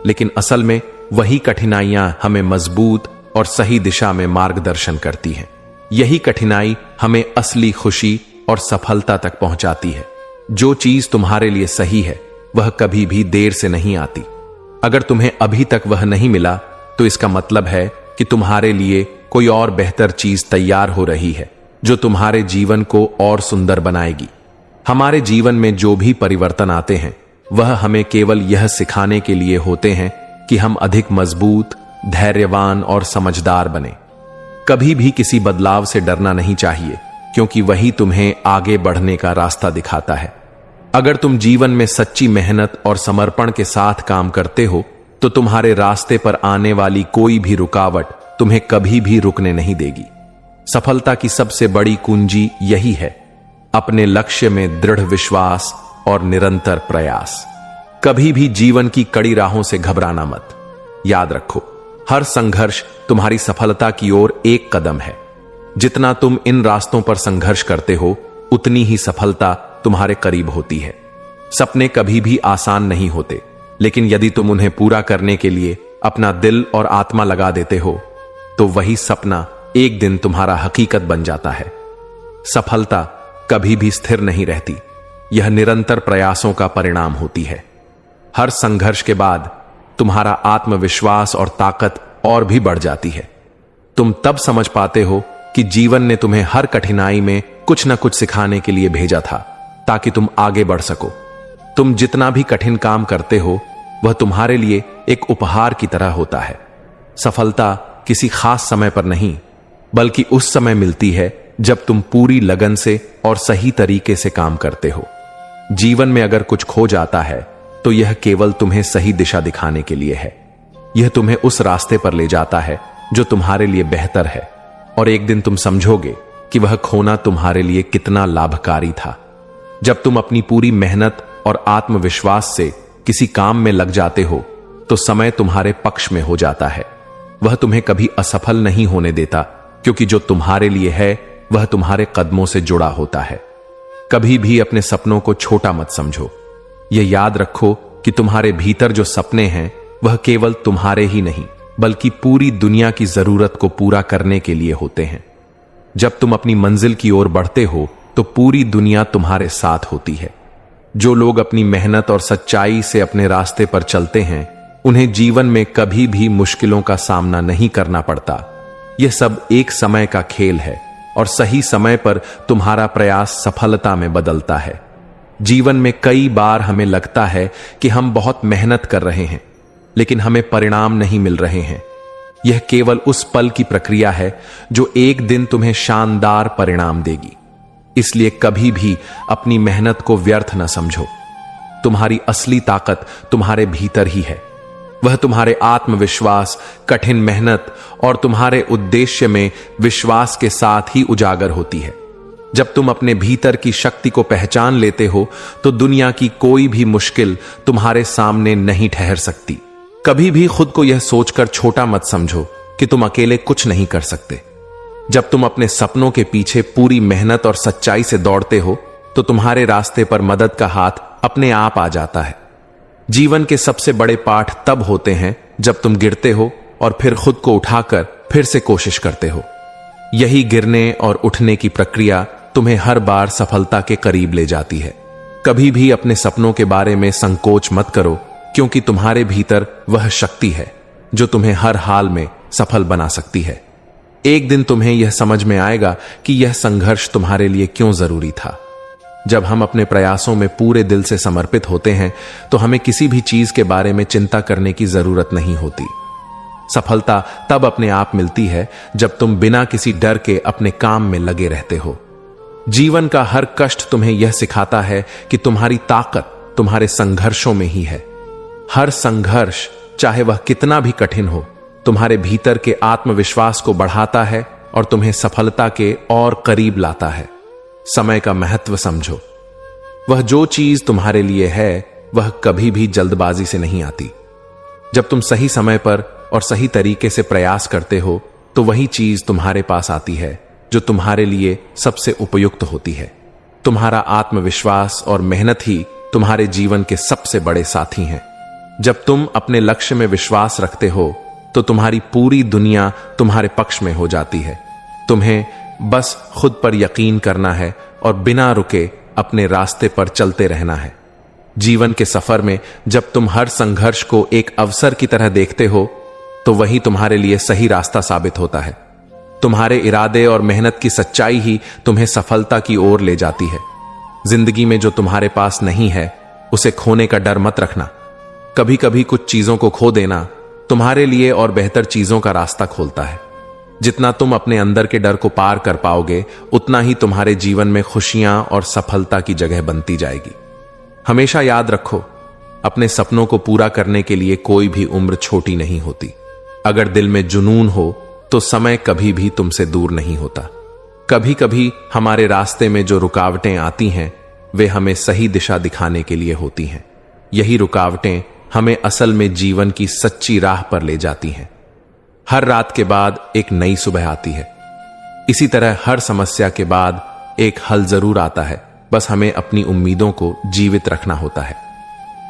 Speaker 1: लेकिन असल में वही कठिनाइयां हमें मजबूत और सही दिशा में मार्गदर्शन करती हैं। यही कठिनाई हमें असली खुशी और सफलता तक पहुंचाती है। जो चीज तुम्हारे लिए सही है वह कभी भी देर से नहीं आती। अगर तुम्हें अभी तक वह नहीं मिला तो इसका मतलब है कि तुम्हारे लिए कोई और बेहतर चीज तैयार हो रही है जो तुम्हारे जीवन को और सुंदर बनाएगी। हमारे जीवन में जो भी परिवर्तन आते हैं वह हमें केवल यह सिखाने के लिए होते हैं कि हम अधिक मजबूत, धैर्यवान और समझदार बने। कभी भी किसी बदलाव से डरना नहीं चाहिए, क्योंकि वही तुम्हें आगे बढ़ने का रास्ता दिखाता है। अगर तुम जीवन में सच्ची मेहनत और समर्पण के साथ काम करते हो तो तुम्हारे रास्ते पर आने वाली कोई भी रुकावट तुम्हें कभी भी रुकने नहीं देगी। सफलता की सबसे बड़ी कुंजी यही है, अपने लक्ष्य में दृढ़ विश्वास और निरंतर प्रयास। कभी भी जीवन की कड़ी राहों से घबराना मत। याद रखो, हर संघर्ष तुम्हारी सफलता की ओर एक कदम है। जितना तुम इन रास्तों पर संघर्ष करते हो उतनी ही सफलता तुम्हारे करीब होती है। सपने कभी भी आसान नहीं होते, लेकिन यदि तुम उन्हें पूरा करने के लिए अपना दिल और आत्मा लगा देते हो तो वही सपना एक दिन तुम्हारा हकीकत बन जाता है। सफलता कभी भी स्थिर नहीं रहती, यह निरंतर प्रयासों का परिणाम होती है। हर संघर्ष के बाद तुम्हारा आत्मविश्वास और ताकत और भी बढ़ जाती है। तुम तब समझ पाते हो कि जीवन ने तुम्हें हर कठिनाई में कुछ न कुछ सिखाने के लिए भेजा था, ताकि तुम आगे बढ़ सको। तुम जितना भी कठिन काम करते हो वह तुम्हारे लिए एक उपहार की तरह होता है। सफलता किसी खास समय पर नहीं, बल्कि उस समय मिलती है जब तुम पूरी लगन से और सही तरीके से काम करते हो। जीवन में अगर कुछ खो जाता है तो यह केवल तुम्हें सही दिशा दिखाने के लिए है। यह तुम्हें उस रास्ते पर ले जाता है जो तुम्हारे लिए बेहतर है, और एक दिन तुम समझोगे कि वह खोना तुम्हारे लिए कितना लाभकारी था। जब तुम अपनी पूरी मेहनत और आत्मविश्वास से किसी काम में लग जाते हो तो समय तुम्हारे पक्ष में हो जाता है। वह तुम्हें कभी असफल नहीं होने देता, क्योंकि जो तुम्हारे लिए है वह तुम्हारे कदमों से जुड़ा होता है। कभी भी अपने सपनों को छोटा मत समझो। यह याद रखो कि तुम्हारे भीतर जो सपने हैं वह केवल तुम्हारे ही नहीं बल्कि पूरी दुनिया की जरूरत को पूरा करने के लिए होते हैं। जब तुम अपनी मंजिल की ओर बढ़ते हो तो पूरी दुनिया तुम्हारे साथ होती है। जो लोग अपनी मेहनत और सच्चाई से अपने रास्ते पर चलते हैं उन्हें जीवन में कभी भी मुश्किलों का सामना नहीं करना पड़ता। यह सब एक समय का खेल है और सही समय पर तुम्हारा प्रयास सफलता में बदलता है। जीवन में कई बार हमें लगता है कि हम बहुत मेहनत कर रहे हैं लेकिन हमें परिणाम नहीं मिल रहे हैं। यह केवल उस पल की प्रक्रिया है जो एक दिन तुम्हें शानदार परिणाम देगी। इसलिए कभी भी अपनी मेहनत को व्यर्थ न समझो। तुम्हारी असली ताकत तुम्हारे भीतर ही है। वह तुम्हारे आत्मविश्वास, कठिन मेहनत और तुम्हारे उद्देश्य में विश्वास के साथ ही उजागर होती है। जब तुम अपने भीतर की शक्ति को पहचान लेते हो तो दुनिया की कोई भी मुश्किल तुम्हारे सामने नहीं ठहर सकती। कभी भी खुद को यह सोचकर छोटा मत समझो कि तुम अकेले कुछ नहीं कर सकते। जब तुम अपने सपनों के पीछे पूरी मेहनत और सच्चाई से दौड़ते हो तो तुम्हारे रास्ते पर मदद का हाथ अपने आप आ जाता है। जीवन के सबसे बड़े पाठ तब होते हैं जब तुम गिरते हो और फिर खुद को उठाकर फिर से कोशिश करते हो। यही गिरने और उठने की प्रक्रिया तुम्हें हर बार सफलता के करीब ले जाती है। कभी भी अपने सपनों के बारे में संकोच मत करो, क्योंकि तुम्हारे भीतर वह शक्ति है जो तुम्हें हर हाल में सफल बना सकती है। एक दिन तुम्हें यह समझ में आएगा कि यह संघर्ष तुम्हारे लिए क्यों जरूरी था। जब हम अपने प्रयासों में पूरे दिल से समर्पित होते हैं तो हमें किसी भी चीज के बारे में चिंता करने की जरूरत नहीं होती। सफलता तब अपने आप मिलती है जब तुम बिना किसी डर के अपने काम में लगे रहते हो। जीवन का हर कष्ट तुम्हें यह सिखाता है कि तुम्हारी ताकत तुम्हारे संघर्षों में ही है। हर संघर्ष, चाहे वह कितना भी कठिन हो, तुम्हारे भीतर के आत्मविश्वास को बढ़ाता है और तुम्हें सफलता के और करीब लाता है। समय का महत्व समझो। वह जो चीज तुम्हारे लिए है वह कभी भी जल्दबाजी से नहीं आती। जब तुम सही समय पर और सही तरीके से प्रयास करते हो तो वही चीज तुम्हारे पास आती है जो तुम्हारे लिए सबसे उपयुक्त होती है। तुम्हारा आत्मविश्वास और मेहनत ही तुम्हारे जीवन के सबसे बड़े साथी हैं। जब तुम अपने लक्ष्य में विश्वास रखते हो तो तुम्हारी पूरी दुनिया तुम्हारे पक्ष में हो जाती है। तुम्हें बस खुद पर यकीन करना है और बिना रुके अपने रास्ते पर चलते रहना है। जीवन के सफर में जब तुम हर संघर्ष को एक अवसर की तरह देखते हो तो वही तुम्हारे लिए सही रास्ता साबित होता है। तुम्हारे इरादे और मेहनत की सच्चाई ही तुम्हें सफलता की ओर ले जाती है। जिंदगी में जो तुम्हारे पास नहीं है उसे खोने का डर मत रखना। कभी कभी कुछ चीजों को खो देना तुम्हारे लिए और बेहतर चीजों का रास्ता खोलता है। जितना तुम अपने अंदर के डर को पार कर पाओगे उतना ही तुम्हारे जीवन में खुशियां और सफलता की जगह बनती जाएगी। हमेशा याद रखो, अपने सपनों को पूरा करने के लिए कोई भी उम्र छोटी नहीं होती। अगर दिल में जुनून हो तो समय कभी भी तुमसे दूर नहीं होता। कभी कभी हमारे रास्ते में जो रुकावटें आती हैं वे हमें सही दिशा दिखाने के लिए होती हैं। यही रुकावटें हमें असल में जीवन की सच्ची राह पर ले जाती हैं। हर रात के बाद एक नई सुबह आती है। इसी तरह हर समस्या के बाद एक हल जरूर आता है, बस हमें अपनी उम्मीदों को जीवित रखना होता है।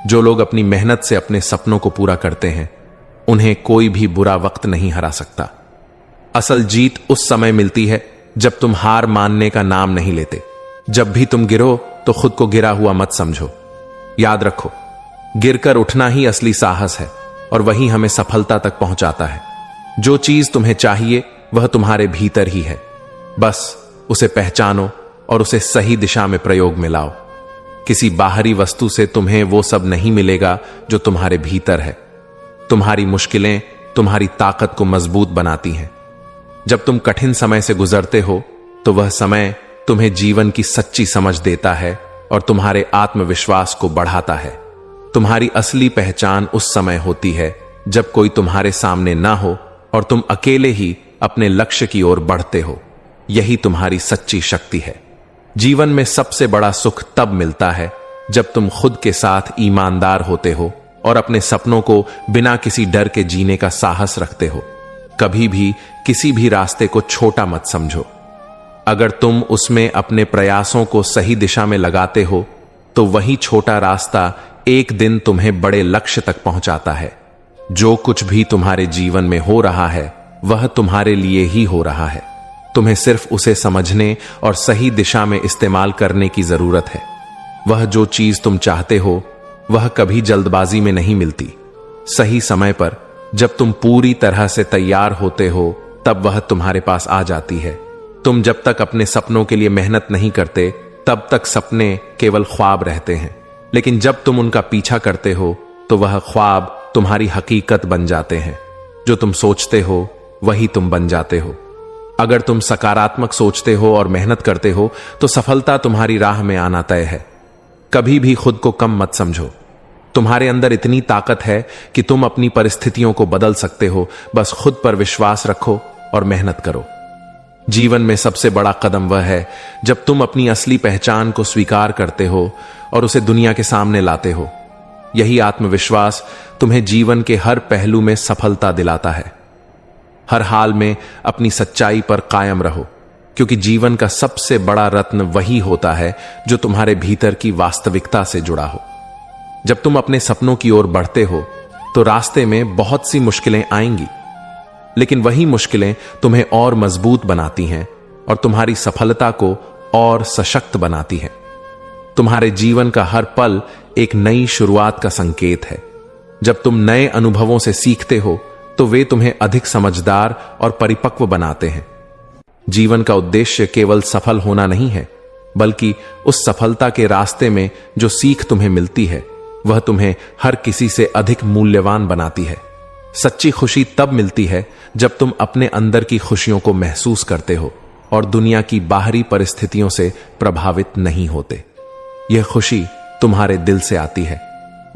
Speaker 1: जो लोग अपनी मेहनत से अपने सपनों को पूरा करते हैं उन्हें कोई भी बुरा वक्त नहीं हरा सकता। असल जीत उस समय मिलती है जब तुम हार मानने का नाम नहीं लेते। जब भी तुम गिरो तो खुद को गिरा हुआ मत समझो। याद रखो, गिरकर उठना ही असली साहस है और वही हमें सफलता तक पहुंचाता है। जो चीज तुम्हें चाहिए वह तुम्हारे भीतर ही है। बस उसे पहचानो और उसे सही दिशा में प्रयोग में लाओ। किसी बाहरी वस्तु से तुम्हें वो सब नहीं मिलेगा जो तुम्हारे भीतर है। तुम्हारी मुश्किलें तुम्हारी ताकत को मजबूत बनाती हैं। जब तुम कठिन समय से गुजरते हो तो वह समय तुम्हें जीवन की सच्ची समझ देता है और तुम्हारे आत्मविश्वास को बढ़ाता है। तुम्हारी असली पहचान उस समय होती है जब कोई तुम्हारे सामने ना हो और तुम अकेले ही अपने लक्ष्य की ओर बढ़ते हो। यही तुम्हारी सच्ची शक्ति है। जीवन में सबसे बड़ा सुख तब मिलता है जब तुम खुद के साथ ईमानदार होते हो और अपने सपनों को बिना किसी डर के जीने का साहस रखते हो। कभी भी किसी भी रास्ते को छोटा मत समझो। अगर तुम उसमें अपने प्रयासों को सही दिशा में लगाते हो तो वही छोटा रास्ता एक दिन तुम्हें बड़े लक्ष्य तक पहुंचाता है। जो कुछ भी तुम्हारे जीवन में हो रहा है वह तुम्हारे लिए ही हो रहा है। तुम्हें सिर्फ उसे समझने और सही दिशा में इस्तेमाल करने की जरूरत है। वह जो चीज तुम चाहते हो वह कभी जल्दबाजी में नहीं मिलती। सही समय पर जब तुम पूरी तरह से तैयार होते हो तब वह तुम्हारे पास आ जाती है। तुम जब तक अपने सपनों के लिए मेहनत नहीं करते तब तक सपने केवल ख्वाब रहते हैं, लेकिन जब तुम उनका पीछा करते हो तो वह ख्वाब तुम्हारी हकीकत बन जाते हैं। जो तुम सोचते हो वही तुम बन जाते हो। अगर तुम सकारात्मक सोचते हो और मेहनत करते हो तो सफलता तुम्हारी राह में आना तय है। कभी भी खुद को कम मत समझो। तुम्हारे अंदर इतनी ताकत है कि तुम अपनी परिस्थितियों को बदल सकते हो। बस खुद पर विश्वास रखो और मेहनत करो। जीवन में सबसे बड़ा कदम वह है जब तुम अपनी असली पहचान को स्वीकार करते हो और उसे दुनिया के सामने लाते हो। यही आत्मविश्वास तुम्हें जीवन के हर पहलू में सफलता दिलाता है। हर हाल में अपनी सच्चाई पर कायम रहो, क्योंकि जीवन का सबसे बड़ा रत्न वही होता है जो तुम्हारे भीतर की वास्तविकता से जुड़ा हो। जब तुम अपने सपनों की ओर बढ़ते हो तो रास्ते में बहुत सी मुश्किलें आएंगी, लेकिन वही मुश्किलें तुम्हें और मजबूत बनाती हैं और तुम्हारी सफलता को और सशक्त बनाती हैं। तुम्हारे जीवन का हर पल एक नई शुरुआत का संकेत है। जब तुम नए अनुभवों से सीखते हो तो वे तुम्हें अधिक समझदार और परिपक्व बनाते हैं। जीवन का उद्देश्य केवल सफल होना नहीं है, बल्कि उस सफलता के रास्ते में जो सीख तुम्हें मिलती है वह तुम्हें हर किसी से अधिक मूल्यवान बनाती है। सच्ची खुशी तब मिलती है जब तुम अपने अंदर की खुशियों को महसूस करते हो और दुनिया की बाहरी परिस्थितियों से प्रभावित नहीं होते। यह खुशी तुम्हारे दिल से आती है।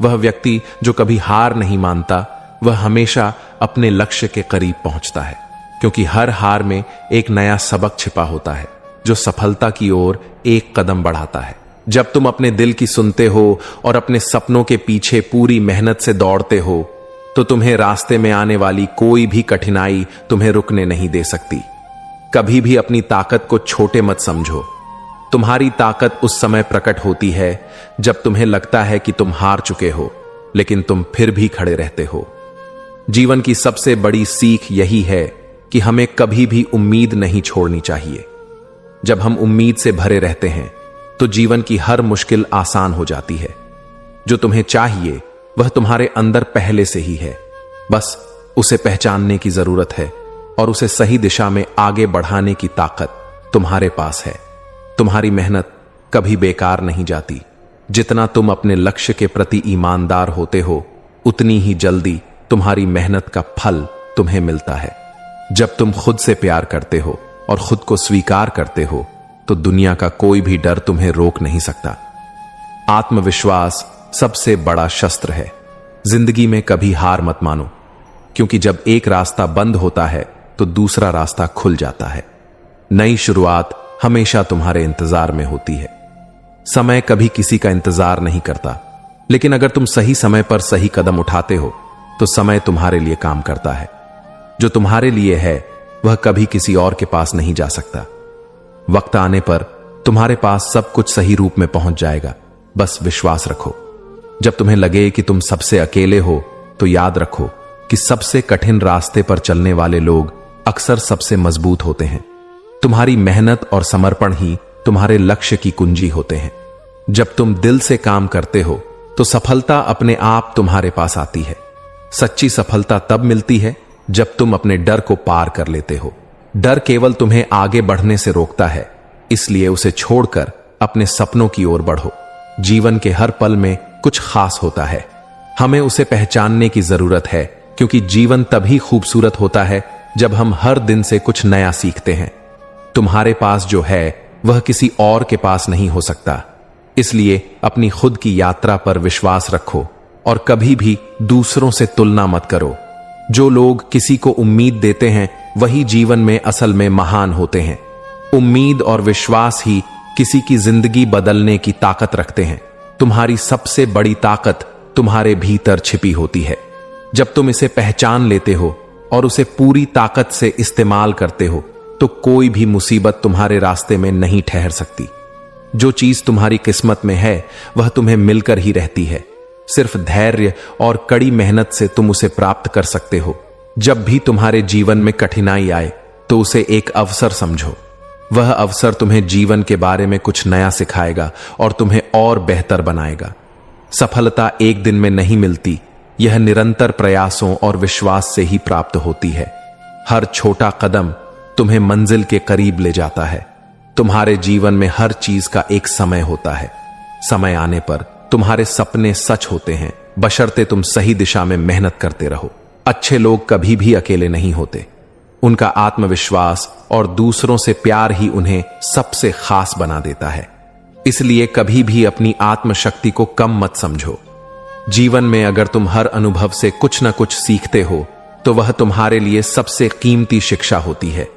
Speaker 1: वह व्यक्ति जो कभी हार नहीं मानता वह हमेशा अपने लक्ष्य के करीब पहुंचता है, क्योंकि हर हार में एक नया सबक छिपा होता है जो सफलता की ओर एक कदम बढ़ाता है। जब तुम अपने दिल की सुनते हो और अपने सपनों के पीछे पूरी मेहनत से दौड़ते हो तो तुम्हें रास्ते में आने वाली कोई भी कठिनाई तुम्हें रुकने नहीं दे सकती। कभी भी अपनी ताकत को छोटे मत समझो। तुम्हारी ताकत उस समय प्रकट होती है जब तुम्हें लगता है कि तुम हार चुके हो, लेकिन तुम फिर भी खड़े रहते हो। जीवन की सबसे बड़ी सीख यही है कि हमें कभी भी उम्मीद नहीं छोड़नी चाहिए। जब हम उम्मीद से भरे रहते हैं तो जीवन की हर मुश्किल आसान हो जाती है। जो तुम्हें चाहिए वह तुम्हारे अंदर पहले से ही है, बस उसे पहचानने की जरूरत है और उसे सही दिशा में आगे बढ़ाने की ताकत तुम्हारे पास है। तुम्हारी मेहनत कभी बेकार नहीं जाती। जितना तुम अपने लक्ष्य के प्रति ईमानदार होते हो उतनी ही जल्दी तुम्हारी मेहनत का फल तुम्हें मिलता है। जब तुम खुद से प्यार करते हो और खुद को स्वीकार करते हो तो दुनिया का कोई भी डर तुम्हें रोक नहीं सकता। आत्मविश्वास सबसे बड़ा शस्त्र है। जिंदगी में कभी हार मत मानो, क्योंकि जब एक रास्ता बंद होता है तो दूसरा रास्ता खुल जाता है। नई शुरुआत हमेशा तुम्हारे इंतजार में होती है। समय कभी किसी का इंतजार नहीं करता, लेकिन अगर तुम सही समय पर सही कदम उठाते हो तो समय तुम्हारे लिए काम करता है। जो तुम्हारे लिए है वह कभी किसी और के पास नहीं जा सकता। वक्त आने पर तुम्हारे पास सब कुछ सही रूप में पहुंच जाएगा। बस विश्वास रखो। जब तुम्हें लगे कि तुम सबसे अकेले हो तो याद रखो कि सबसे कठिन रास्ते पर चलने वाले लोग अक्सर सबसे मजबूत होते हैं। तुम्हारी मेहनत और समर्पण ही तुम्हारे लक्ष्य की कुंजी होते हैं। जब तुम दिल से काम करते हो तो सफलता अपने आप तुम्हारे पास आती है। सच्ची सफलता तब मिलती है जब तुम अपने डर को पार कर लेते हो। डर केवल तुम्हें आगे बढ़ने से रोकता है, इसलिए उसे छोड़कर अपने सपनों की ओर बढ़ो। जीवन के हर पल में कुछ खास होता है। हमें उसे पहचानने की जरूरत है, क्योंकि जीवन तभी खूबसूरत होता है जब हम हर दिन से कुछ नया सीखते हैं। तुम्हारे पास जो है वह किसी और के पास नहीं हो सकता, इसलिए अपनी खुद की यात्रा पर विश्वास रखो और कभी भी दूसरों से तुलना मत करो। जो लोग किसी को उम्मीद देते हैं वही जीवन में असल में महान होते हैं। उम्मीद और विश्वास ही किसी की जिंदगी बदलने की ताकत रखते हैं। तुम्हारी सबसे बड़ी ताकत तुम्हारे भीतर छिपी होती है। जब तुम इसे पहचान लेते हो और उसे पूरी ताकत से इस्तेमाल करते हो तो कोई भी मुसीबत तुम्हारे रास्ते में नहीं ठहर सकती। जो चीज तुम्हारी किस्मत में है वह तुम्हें मिलकर ही रहती है। सिर्फ धैर्य और कड़ी मेहनत से तुम उसे प्राप्त कर सकते हो। जब भी तुम्हारे जीवन में कठिनाई आए तो उसे एक अवसर समझो। वह अवसर तुम्हें जीवन के बारे में कुछ नया सिखाएगा और तुम्हें और बेहतर बनाएगा। सफलता एक दिन में नहीं मिलती, यह निरंतर प्रयासों और विश्वास से ही प्राप्त होती है। हर छोटा कदम तुम्हें मंजिल के करीब ले जाता है। तुम्हारे जीवन में हर चीज का एक समय होता है। समय आने पर तुम्हारे सपने सच होते हैं, बशर्ते तुम सही दिशा में मेहनत करते रहो। अच्छे लोग कभी भी अकेले नहीं होते। उनका आत्मविश्वास और दूसरों से प्यार ही उन्हें सबसे खास बना देता है। इसलिए कभी भी अपनी आत्मशक्ति को कम मत समझो। जीवन में अगर तुम हर अनुभव से कुछ न कुछ सीखते हो तो वह तुम्हारे लिए सबसे कीमती शिक्षा होती है।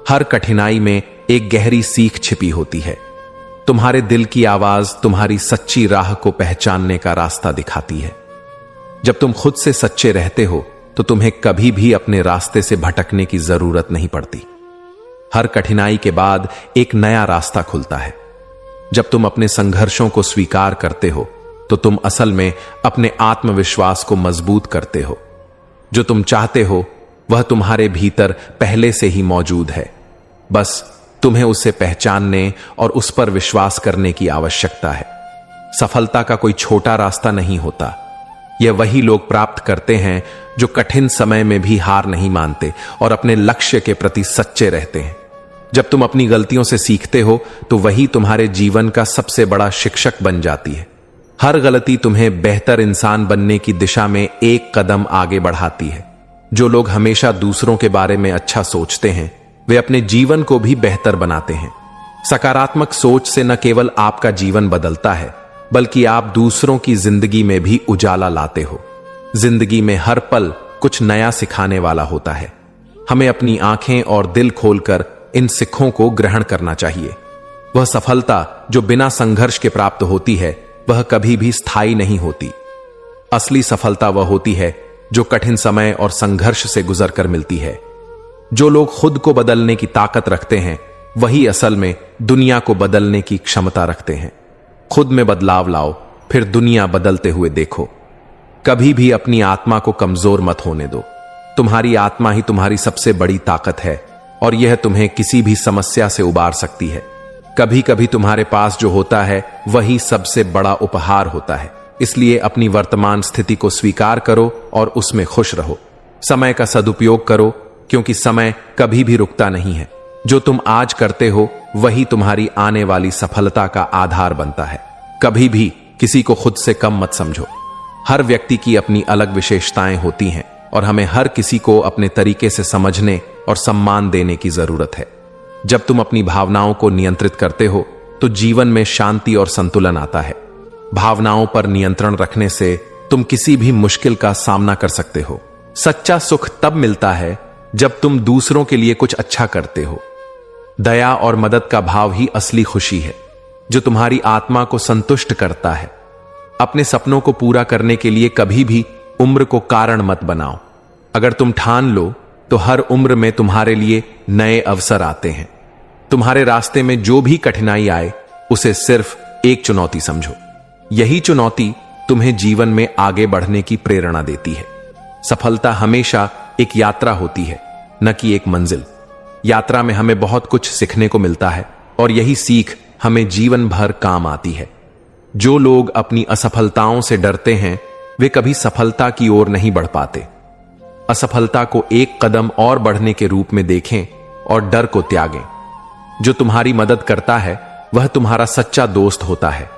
Speaker 1: हर कठिनाई में एक गहरी सीख छिपी होती है। तुम्हारे दिल की आवाज तुम्हारी सच्ची राह को पहचानने का रास्ता दिखाती है। जब तुम खुद से सच्चे रहते हो तो तुम्हें कभी भी अपने रास्ते से भटकने की जरूरत नहीं पड़ती। हर कठिनाई के बाद एक नया रास्ता खुलता है। जब तुम अपने संघर्षों को स्वीकार करते हो तो तुम असल में अपने आत्मविश्वास को मजबूत करते हो। जो तुम चाहते हो वह तुम्हारे भीतर पहले से ही मौजूद है। बस तुम्हें उसे पहचानने और उस पर विश्वास करने की आवश्यकता है। सफलता का कोई छोटा रास्ता नहीं होता। यह वही लोग प्राप्त करते हैं जो कठिन समय में भी हार नहीं मानते और अपने लक्ष्य के प्रति सच्चे रहते हैं। जब तुम अपनी गलतियों से सीखते हो तो वही तुम्हारे जीवन का सबसे बड़ा शिक्षक बन जाती है। हर गलती तुम्हें बेहतर इंसान बनने की दिशा में एक कदम आगे बढ़ाती है। जो लोग हमेशा दूसरों के बारे में अच्छा सोचते हैं वे अपने जीवन को भी बेहतर बनाते हैं। सकारात्मक सोच से न केवल आपका जीवन बदलता है बल्कि आप दूसरों की जिंदगी में भी उजाला लाते हो। जिंदगी में हर पल कुछ नया सिखाने वाला होता है। हमें अपनी आंखें और दिल खोलकर इन सिक्खों को ग्रहण करना चाहिए। वह सफलता जो बिना संघर्ष के प्राप्त होती है वह कभी भी स्थायी नहीं होती। असली सफलता वह होती है जो कठिन समय और संघर्ष से गुजरकर मिलती है। जो लोग खुद को बदलने की ताकत रखते हैं वही असल में दुनिया को बदलने की क्षमता रखते हैं। खुद में बदलाव लाओ, फिर दुनिया बदलते हुए देखो। कभी भी अपनी आत्मा को कमजोर मत होने दो। तुम्हारी आत्मा ही तुम्हारी सबसे बड़ी ताकत है और यह तुम्हें किसी भी समस्या से उबार सकती है। कभी कभी तुम्हारे पास जो होता है वही सबसे बड़ा उपहार होता है। इसलिए अपनी वर्तमान स्थिति को स्वीकार करो और उसमें खुश रहो। समय का सदुपयोग करो क्योंकि समय कभी भी रुकता नहीं है। जो तुम आज करते हो वही तुम्हारी आने वाली सफलता का आधार बनता है। कभी भी किसी को खुद से कम मत समझो। हर व्यक्ति की अपनी अलग विशेषताएं होती हैं और हमें हर किसी को अपने तरीके से समझने और सम्मान देने की जरूरत है। जब तुम अपनी भावनाओं को नियंत्रित करते हो तो जीवन में शांति और संतुलन आता है। भावनाओं पर नियंत्रण रखने से तुम किसी भी मुश्किल का सामना कर सकते हो। सच्चा सुख तब मिलता है जब तुम दूसरों के लिए कुछ अच्छा करते हो। दया और मदद का भाव ही असली खुशी है जो तुम्हारी आत्मा को संतुष्ट करता है। अपने सपनों को पूरा करने के लिए कभी भी उम्र को कारण मत बनाओ। अगर तुम ठान लो तो हर उम्र में तुम्हारे लिए नए अवसर आते हैं। तुम्हारे रास्ते में जो भी कठिनाई आए उसे सिर्फ एक चुनौती समझो। यही चुनौती तुम्हें जीवन में आगे बढ़ने की प्रेरणा देती है। सफलता हमेशा एक यात्रा होती है, न कि एक मंजिल। यात्रा में हमें बहुत कुछ सीखने को मिलता है और यही सीख हमें जीवन भर काम आती है। जो लोग अपनी असफलताओं से डरते हैं वे कभी सफलता की ओर नहीं बढ़ पाते। असफलता को एक कदम और बढ़ने के रूप में देखें और डर को त्यागें। जो तुम्हारी मदद करता है वह तुम्हारा सच्चा दोस्त होता है।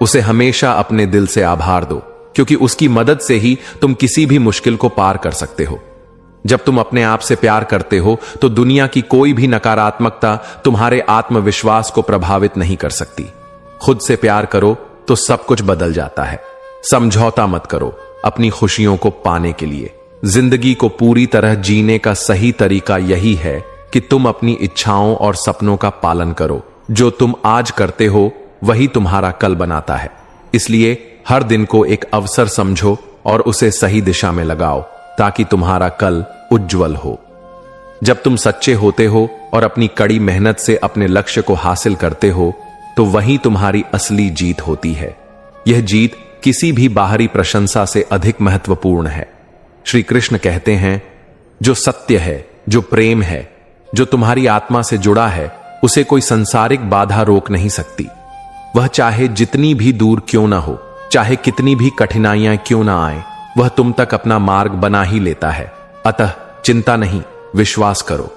Speaker 1: उसे हमेशा अपने दिल से आभार दो क्योंकि उसकी मदद से ही तुम किसी भी मुश्किल को पार कर सकते हो। जब तुम अपने आप से प्यार करते हो तो दुनिया की कोई भी नकारात्मकता तुम्हारे आत्मविश्वास को प्रभावित नहीं कर सकती। खुद से प्यार करो तो सब कुछ बदल जाता है। समझौता मत करो अपनी खुशियों को पाने के लिए। जिंदगी को पूरी तरह जीने का सही तरीका यही है कि तुम अपनी इच्छाओं और सपनों का पालन करो। जो तुम आज करते हो वही तुम्हारा कल बनाता है। इसलिए हर दिन को एक अवसर समझो और उसे सही दिशा में लगाओ ताकि तुम्हारा कल उज्जवल हो। जब तुम सच्चे होते हो और अपनी कड़ी मेहनत से अपने लक्ष्य को हासिल करते हो तो वही तुम्हारी असली जीत होती है। यह जीत किसी भी बाहरी प्रशंसा से अधिक महत्वपूर्ण है। श्री कृष्ण कहते हैं, जो सत्य है, जो प्रेम है, जो तुम्हारी आत्मा से जुड़ा है, उसे कोई संसारिक बाधा रोक नहीं सकती। वह चाहे जितनी भी दूर क्यों ना हो, चाहे कितनी भी कठिनाइयां क्यों ना आए, वह तुम तक अपना मार्ग बना ही लेता है। अतः चिंता नहीं, विश्वास करो।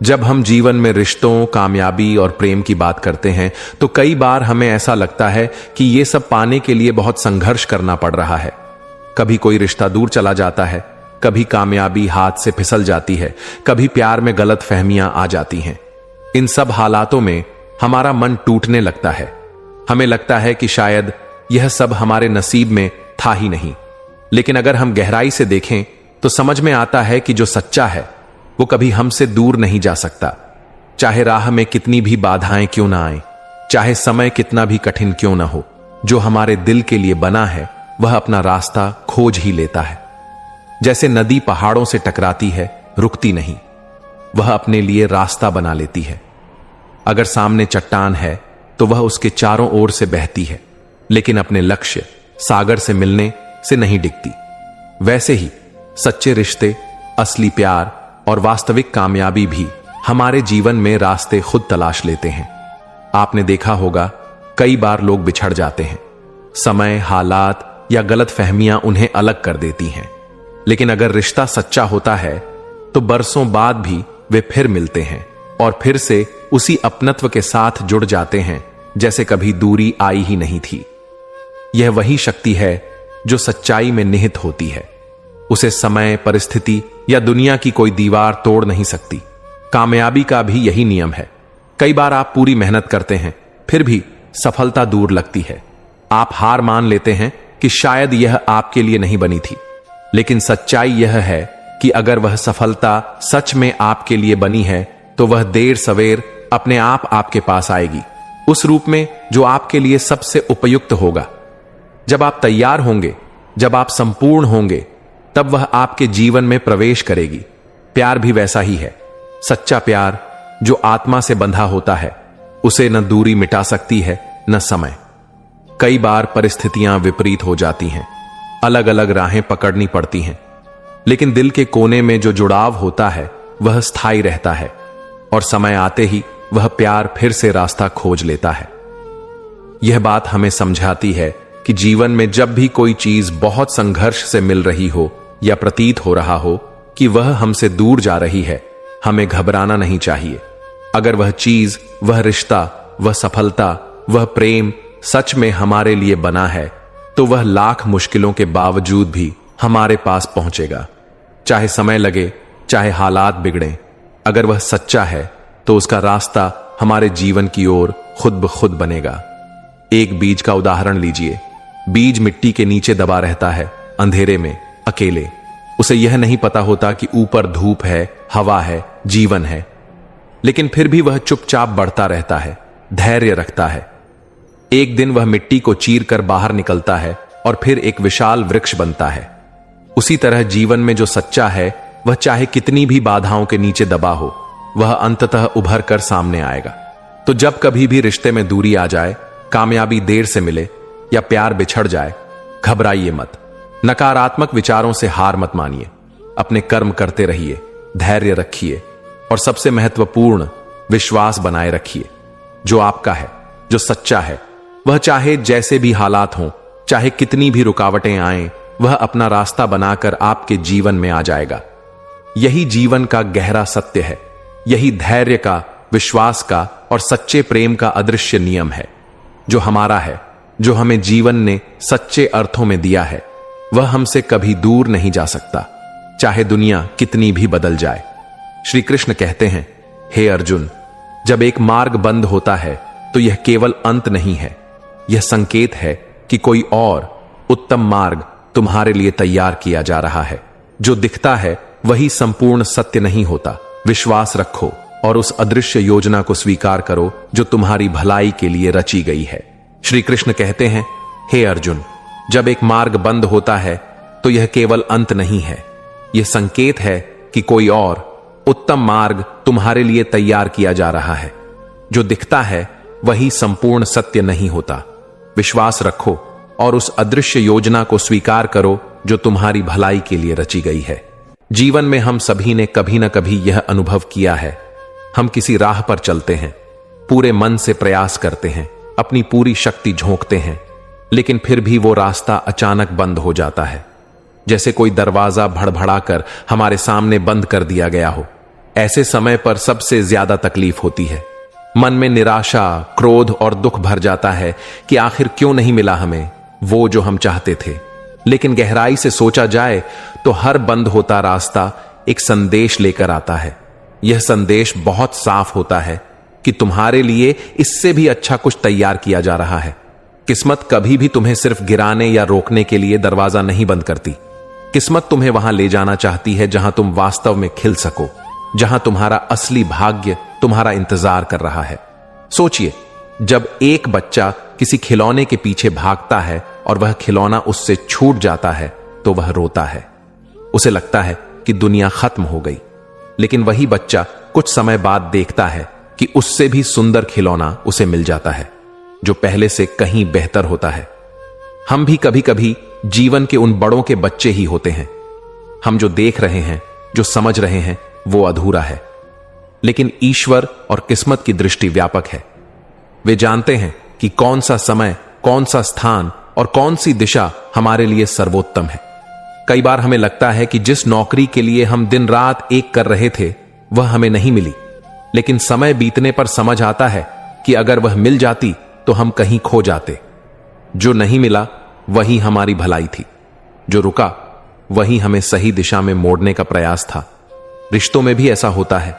Speaker 1: जब हम जीवन में रिश्तों, कामयाबी और प्रेम की बात करते हैं तो कई बार हमें ऐसा लगता है कि ये सब पाने के लिए बहुत संघर्ष करना पड़ रहा है। कभी कोई रिश्ता दूर चला जाता है, कभी कामयाबी हाथ से फिसल जाती है, कभी प्यार में गलत फहमियां आ जाती हैं। इन सब हालातों में हमारा मन टूटने लगता है। हमें लगता है कि शायद यह सब हमारे नसीब में था ही नहीं। लेकिन अगर हम गहराई से देखें तो समझ में आता है कि जो सच्चा है वो कभी हमसे दूर नहीं जा सकता। चाहे राह में कितनी भी बाधाएं क्यों ना आए, चाहे समय कितना भी कठिन क्यों ना हो, जो हमारे दिल के लिए बना है वह अपना रास्ता खोज ही लेता है। जैसे नदी पहाड़ों से टकराती है, रुकती नहीं, वह अपने लिए रास्ता बना लेती है। अगर सामने चट्टान है तो वह उसके चारों ओर से बहती है, लेकिन अपने लक्ष्य सागर से मिलने से नहीं डिगती। वैसे ही सच्चे रिश्ते, असली प्यार और वास्तविक कामयाबी भी हमारे जीवन में रास्ते खुद तलाश लेते हैं। आपने देखा होगा, कई बार लोग बिछड़ जाते हैं। समय, हालात या गलत फहमियां उन्हें अलग कर देती हैं। लेकिन अगर रिश्ता सच्चा होता है तो बरसों बाद भी वे फिर मिलते हैं और फिर से उसी अपनत्व के साथ जुड़ जाते हैं जैसे कभी दूरी आई ही नहीं थी। यह वही शक्ति है जो सच्चाई में निहित होती है। उसे समय, परिस्थिति या दुनिया की कोई दीवार तोड़ नहीं सकती। कामयाबी का भी यही नियम है। कई बार आप पूरी मेहनत करते हैं, फिर भी सफलता दूर लगती है। आप हार मान लेते हैं कि शायद यह आपके लिए नहीं बनी थी। लेकिन सच्चाई यह है कि अगर वह सफलता सच में आपके लिए बनी है तो वह देर सवेर अपने आप आपके पास आएगी, उस रूप में जो आपके लिए सबसे उपयुक्त होगा। जब आप तैयार होंगे, जब आप संपूर्ण होंगे, तब वह आपके जीवन में प्रवेश करेगी। प्यार भी वैसा ही है। सच्चा प्यार जो आत्मा से बंधा होता है, उसे न दूरी मिटा सकती है न समय। कई बार परिस्थितियां विपरीत हो जाती हैं, अलग अलग राहें पकड़नी पड़ती हैं, लेकिन दिल के कोने में जो जुड़ाव होता है वह स्थायी रहता है और समय आते ही वह प्यार फिर से रास्ता खोज लेता है। यह बात हमें समझाती है कि जीवन में जब भी कोई चीज बहुत संघर्ष से मिल रही हो या प्रतीत हो रहा हो कि वह हमसे दूर जा रही है, हमें घबराना नहीं चाहिए। अगर वह चीज, वह रिश्ता, वह सफलता, वह प्रेम सच में हमारे लिए बना है तो वह लाख मुश्किलों के बावजूद भी हमारे पास पहुंचेगा। चाहे समय लगे, चाहे हालात बिगड़े, अगर वह सच्चा है तो उसका रास्ता हमारे जीवन की ओर खुद ब खुद बनेगा। एक बीज का उदाहरण लीजिए। बीज मिट्टी के नीचे दबा रहता है, अंधेरे में, अकेले। उसे यह नहीं पता होता कि ऊपर धूप है, हवा है, जीवन है, लेकिन फिर भी वह चुपचाप बढ़ता रहता है, धैर्य रखता है। एक दिन वह मिट्टी को चीर कर बाहर निकलता है और फिर एक विशाल वृक्ष बनता है। उसी तरह जीवन में जो सच्चा है वह चाहे कितनी भी बाधाओं के नीचे दबा हो, वह अंततः उभर कर सामने आएगा। तो जब कभी भी रिश्ते में दूरी आ जाए, कामयाबी देर से मिले या प्यार बिछड़ जाए, घबराइए मत। नकारात्मक विचारों से हार मत मानिए। अपने कर्म करते रहिए, धैर्य रखिए और सबसे महत्वपूर्ण, विश्वास बनाए रखिए। जो आपका है, जो सच्चा है, वह चाहे जैसे भी हालात हों, चाहे कितनी भी रुकावटें आएं, वह अपना रास्ता बनाकर आपके जीवन में आ जाएगा। यही जीवन का गहरा सत्य है। यही धैर्य का, विश्वास का और सच्चे प्रेम का अदृश्य नियम है जो हमारा है, जो हमें जीवन ने सच्चे अर्थों में दिया है। वह हमसे कभी दूर नहीं जा सकता, चाहे दुनिया कितनी भी बदल जाए। श्री कृष्ण कहते हैं, हे अर्जुन, जब एक मार्ग बंद होता है तो यह केवल अंत नहीं है, यह संकेत है कि कोई और उत्तम मार्ग तुम्हारे लिए तैयार किया जा रहा है। जो दिखता है वही संपूर्ण सत्य नहीं होता। विश्वास रखो, और उस अदृश्य योजना को स्वीकार करो जो तुम्हारी भलाई के लिए रची गई है। श्री कृष्ण कहते हैं, हे अर्जुन, जब एक मार्ग बंद होता है तो यह केवल अंत नहीं है, यह संकेत है कि कोई और उत्तम मार्ग तुम्हारे लिए तैयार किया जा रहा है। जो दिखता है वही संपूर्ण सत्य नहीं होता। विश्वास रखो और उस अदृश्य योजना को स्वीकार करो जो तुम्हारी भलाई के लिए रची गई है। जीवन में हम सभी ने कभी न कभी यह अनुभव किया है। हम किसी राह पर चलते हैं, पूरे मन से प्रयास करते हैं, अपनी पूरी शक्ति झोंकते हैं, लेकिन फिर भी वो रास्ता अचानक बंद हो जाता है, जैसे कोई दरवाजा भड़भड़ाकर हमारे सामने बंद कर दिया गया हो। ऐसे समय पर सबसे ज्यादा तकलीफ होती है। मन में निराशा, क्रोध और दुख भर जाता है कि आखिर क्यों नहीं मिला हमें वो जो हम चाहते थे। लेकिन गहराई से सोचा जाए तो हर बंद होता रास्ता एक संदेश लेकर आता है। यह संदेश बहुत साफ होता है कि तुम्हारे लिए इससे भी अच्छा कुछ तैयार किया जा रहा है। किस्मत कभी भी तुम्हें सिर्फ गिराने या रोकने के लिए दरवाजा नहीं बंद करती। किस्मत तुम्हें वहां ले जाना चाहती है जहां तुम वास्तव में खिल सको, जहां तुम्हारा असली भाग्य तुम्हारा इंतजार कर रहा है। सोचिए, जब एक बच्चा किसी खिलौने के पीछे भागता है और वह खिलौना उससे छूट जाता है तो वह रोता है। उसे लगता है कि दुनिया खत्म हो गई। लेकिन वही बच्चा कुछ समय बाद देखता है कि उससे भी सुंदर खिलौना उसे मिल जाता है जो पहले से कहीं बेहतर होता है। हम भी कभी कभी जीवन के उन बड़ों के बच्चे ही होते हैं। हम जो देख रहे हैं, जो समझ रहे हैं, वो अधूरा है, लेकिन ईश्वर और किस्मत की दृष्टि व्यापक है। वे जानते हैं कि कौन सा समय, कौन सा स्थान और कौन सी दिशा हमारे लिए सर्वोत्तम है। कई बार हमें लगता है कि जिस नौकरी के लिए हम दिन रात एक कर रहे थे वह हमें नहीं मिली, लेकिन समय बीतने पर समझ आता है कि अगर वह मिल जाती तो हम कहीं खो जाते। जो नहीं मिला वही हमारी भलाई थी, जो रुका वही हमें सही दिशा में मोड़ने का प्रयास था। रिश्तों में भी ऐसा होता है।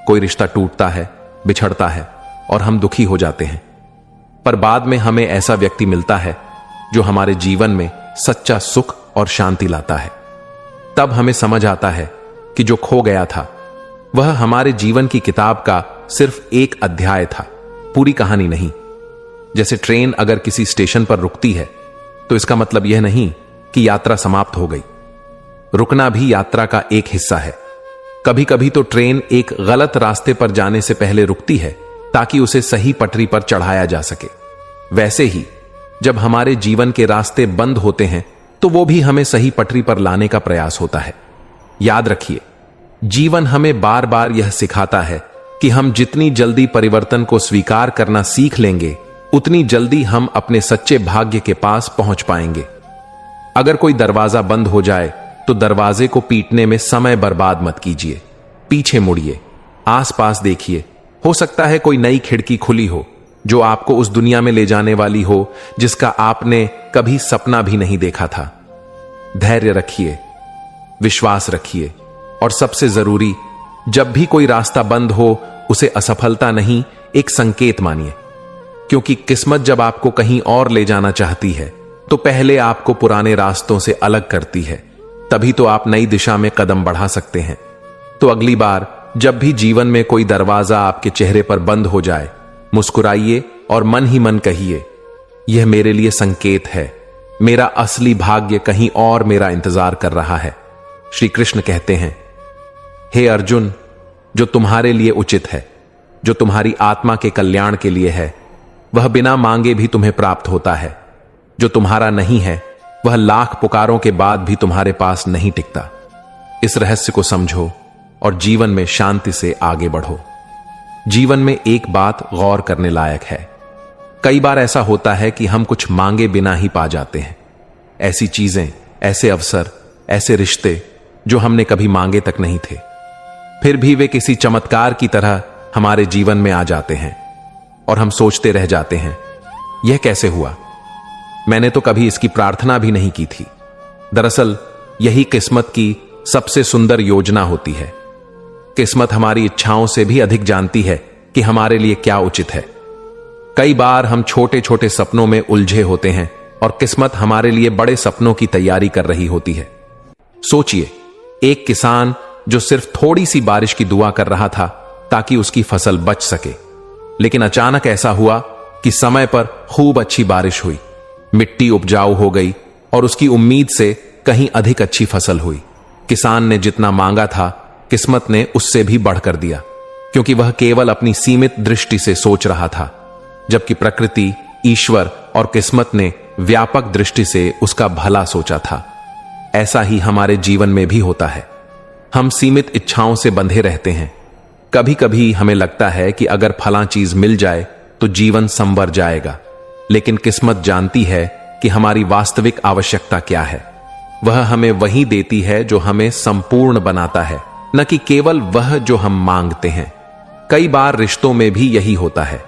Speaker 1: कोई रिश्ता टूटता है, बिछड़ता है और हम दुखी हो जाते हैं, पर बाद में हमें ऐसा व्यक्ति मिलता है जो हमारे जीवन में सच्चा सुख और शांति लाता है। तब हमें समझ आता है कि जो खो गया था वह हमारे जीवन की किताब का सिर्फ एक अध्याय था, पूरी कहानी नहीं। जैसे ट्रेन अगर किसी स्टेशन पर रुकती है तो इसका मतलब यह नहीं कि यात्रा समाप्त हो गई। रुकना भी यात्रा का एक हिस्सा है। कभी कभी तो ट्रेन एक गलत रास्ते पर जाने से पहले रुकती है ताकि उसे सही पटरी पर चढ़ाया जा सके। वैसे ही जब हमारे जीवन के रास्ते बंद होते हैं तो वो भी हमें सही पटरी पर लाने का प्रयास होता है। याद रखिए, जीवन हमें बार बार यह सिखाता है कि हम जितनी जल्दी परिवर्तन को स्वीकार करना सीख लेंगे उतनी जल्दी हम अपने सच्चे भाग्य के पास पहुंच पाएंगे। अगर कोई दरवाजा बंद हो जाए तो दरवाजे को पीटने में समय बर्बाद मत कीजिए। पीछे मुड़िए, आसपास देखिए। हो सकता है कोई नई खिड़की खुली हो जो आपको उस दुनिया में ले जाने वाली हो जिसका आपने कभी सपना भी नहीं देखा था। धैर्य रखिए, विश्वास रखिए और सबसे जरूरी, जब भी कोई रास्ता बंद हो उसे असफलता नहीं, एक संकेत मानिए। क्योंकि किस्मत जब आपको कहीं और ले जाना चाहती है तो पहले आपको पुराने रास्तों से अलग करती है, तभी तो आप नई दिशा में कदम बढ़ा सकते हैं। तो अगली बार जब भी जीवन में कोई दरवाजा आपके चेहरे पर बंद हो जाए, मुस्कुराइए और मन ही मन कहिए, यह मेरे लिए संकेत है, मेरा असली भाग्य कहीं और मेरा इंतजार कर रहा है। श्री कृष्ण कहते हैं, हे अर्जुन, जो तुम्हारे लिए उचित है, जो तुम्हारी आत्मा के कल्याण के लिए है, वह बिना मांगे भी तुम्हें प्राप्त होता है। जो तुम्हारा नहीं है वह लाख पुकारों के बाद भी तुम्हारे पास नहीं टिकता। इस रहस्य को समझो और जीवन में शांति से आगे बढ़ो। जीवन में एक बात गौर करने लायक है। कई बार ऐसा होता है कि हम कुछ मांगे बिना ही पा जाते हैं। ऐसी चीजें, ऐसे अवसर, ऐसे रिश्ते जो हमने कभी मांगे तक नहीं थे, फिर भी वे किसी चमत्कार की तरह हमारे जीवन में आ जाते हैं और हम सोचते रह जाते हैं, यह कैसे हुआ? मैंने तो कभी इसकी प्रार्थना भी नहीं की थी। दरअसल यही किस्मत की सबसे सुंदर योजना होती है। किस्मत हमारी इच्छाओं से भी अधिक जानती है कि हमारे लिए क्या उचित है। कई बार हम छोटे छोटे सपनों में उलझे होते हैं और किस्मत हमारे लिए बड़े सपनों की तैयारी कर रही होती है। सोचिए, एक किसान जो सिर्फ थोड़ी सी बारिश की दुआ कर रहा था, ताकि उसकी फसल बच सके। लेकिन अचानक ऐसा हुआ कि समय पर खूब अच्छी बारिश हुई, मिट्टी उपजाऊ हो गई और उसकी उम्मीद से कहीं अधिक अच्छी फसल हुई। किसान ने जितना मांगा था, किस्मत ने उससे भी बढ़कर दिया, क्योंकि वह केवल अपनी सीमित दृष्टि से सोच रहा था, जबकि प्रकृति, ईश्वर और किस्मत ने व्यापक दृष्टि से उसका भला सोचा था। ऐसा ही हमारे जीवन में भी होता है। हम सीमित इच्छाओं से बंधे रहते हैं। कभी कभी हमें लगता है कि अगर फलां चीज मिल जाए तो जीवन संवर जाएगा, लेकिन किस्मत जानती है कि हमारी वास्तविक आवश्यकता क्या है। वह हमें वही देती है जो हमें संपूर्ण बनाता है, न कि केवल वह जो हम मांगते हैं। कई बार रिश्तों में भी यही होता है।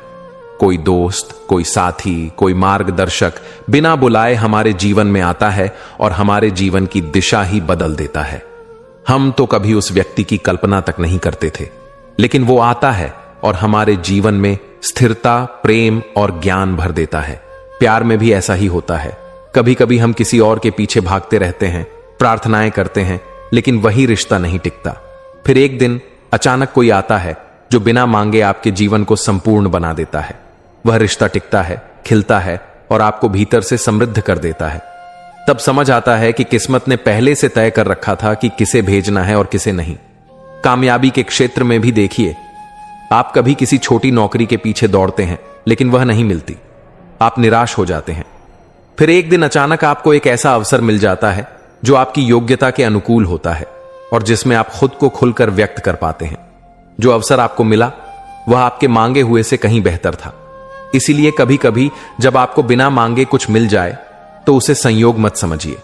Speaker 1: कोई दोस्त, कोई साथी, कोई मार्गदर्शक बिना बुलाए हमारे जीवन में आता है और हमारे जीवन की दिशा ही बदल देता है। हम तो कभी उस व्यक्ति की कल्पना तक नहीं करते थे, लेकिन वो आता है और हमारे जीवन में स्थिरता, प्रेम और ज्ञान भर देता है। प्यार में भी ऐसा ही होता है। कभी कभी हम किसी और के पीछे भागते रहते हैं, प्रार्थनाएं करते हैं, लेकिन वही रिश्ता नहीं टिकता। फिर एक दिन अचानक कोई आता है जो बिना मांगे आपके जीवन को संपूर्ण बना देता है। वह रिश्ता टिकता है, खिलता है और आपको भीतर से समृद्ध कर देता है। तब समझ आता है कि किस्मत ने पहले से तय कर रखा था कि किसे भेजना है और किसे नहीं। कामयाबी के क्षेत्र में भी देखिए, आप कभी किसी छोटी नौकरी के पीछे दौड़ते हैं, लेकिन वह नहीं मिलती। आप निराश हो जाते हैं। फिर एक दिन अचानक आपको एक ऐसा अवसर मिल जाता है जो आपकी योग्यता के अनुकूल होता है और जिसमें आप खुद को खुलकर व्यक्त कर पाते हैं। जो अवसर आपको मिला वह आपके मांगे हुए से कहीं बेहतर था। इसीलिए कभी कभी जब आपको बिना मांगे कुछ मिल जाए तो उसे संयोग मत समझिए,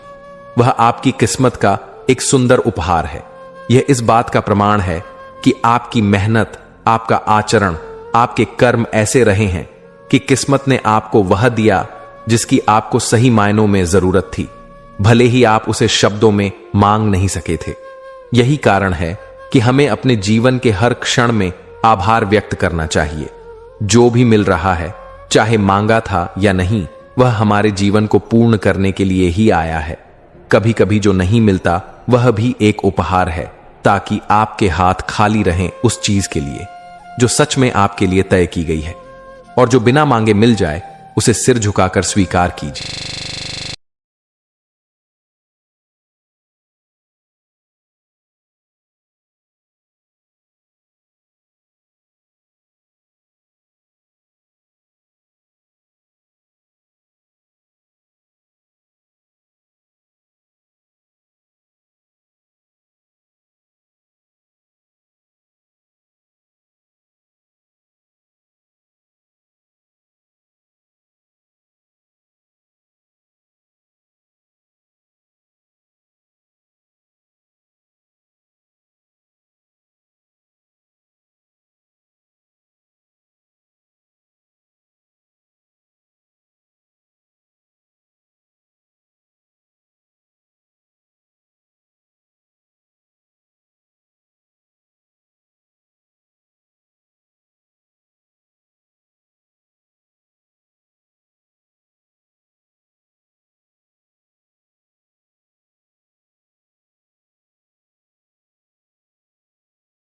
Speaker 1: वह आपकी किस्मत का एक सुंदर उपहार है। यह इस बात का प्रमाण है कि आपकी मेहनत, आपका आचरण, आपके कर्म ऐसे रहे हैं कि किस्मत ने आपको वह दिया जिसकी आपको सही मायनों में जरूरत थी, भले ही आप उसे शब्दों में मांग नहीं सके थे। यही कारण है कि हमें अपने जीवन के हर क्षण में आभार व्यक्त करना चाहिए। जो भी मिल रहा है, चाहे मांगा था या नहीं, वह हमारे जीवन को पूर्ण करने के लिए ही आया है। कभी कभी जो नहीं मिलता वह भी एक उपहार है, ताकि आपके हाथ खाली रहें उस चीज के लिए जो सच में आपके लिए तय की गई है। और जो बिना मांगे मिल जाए उसे सिर झुकाकर स्वीकार कीजिए।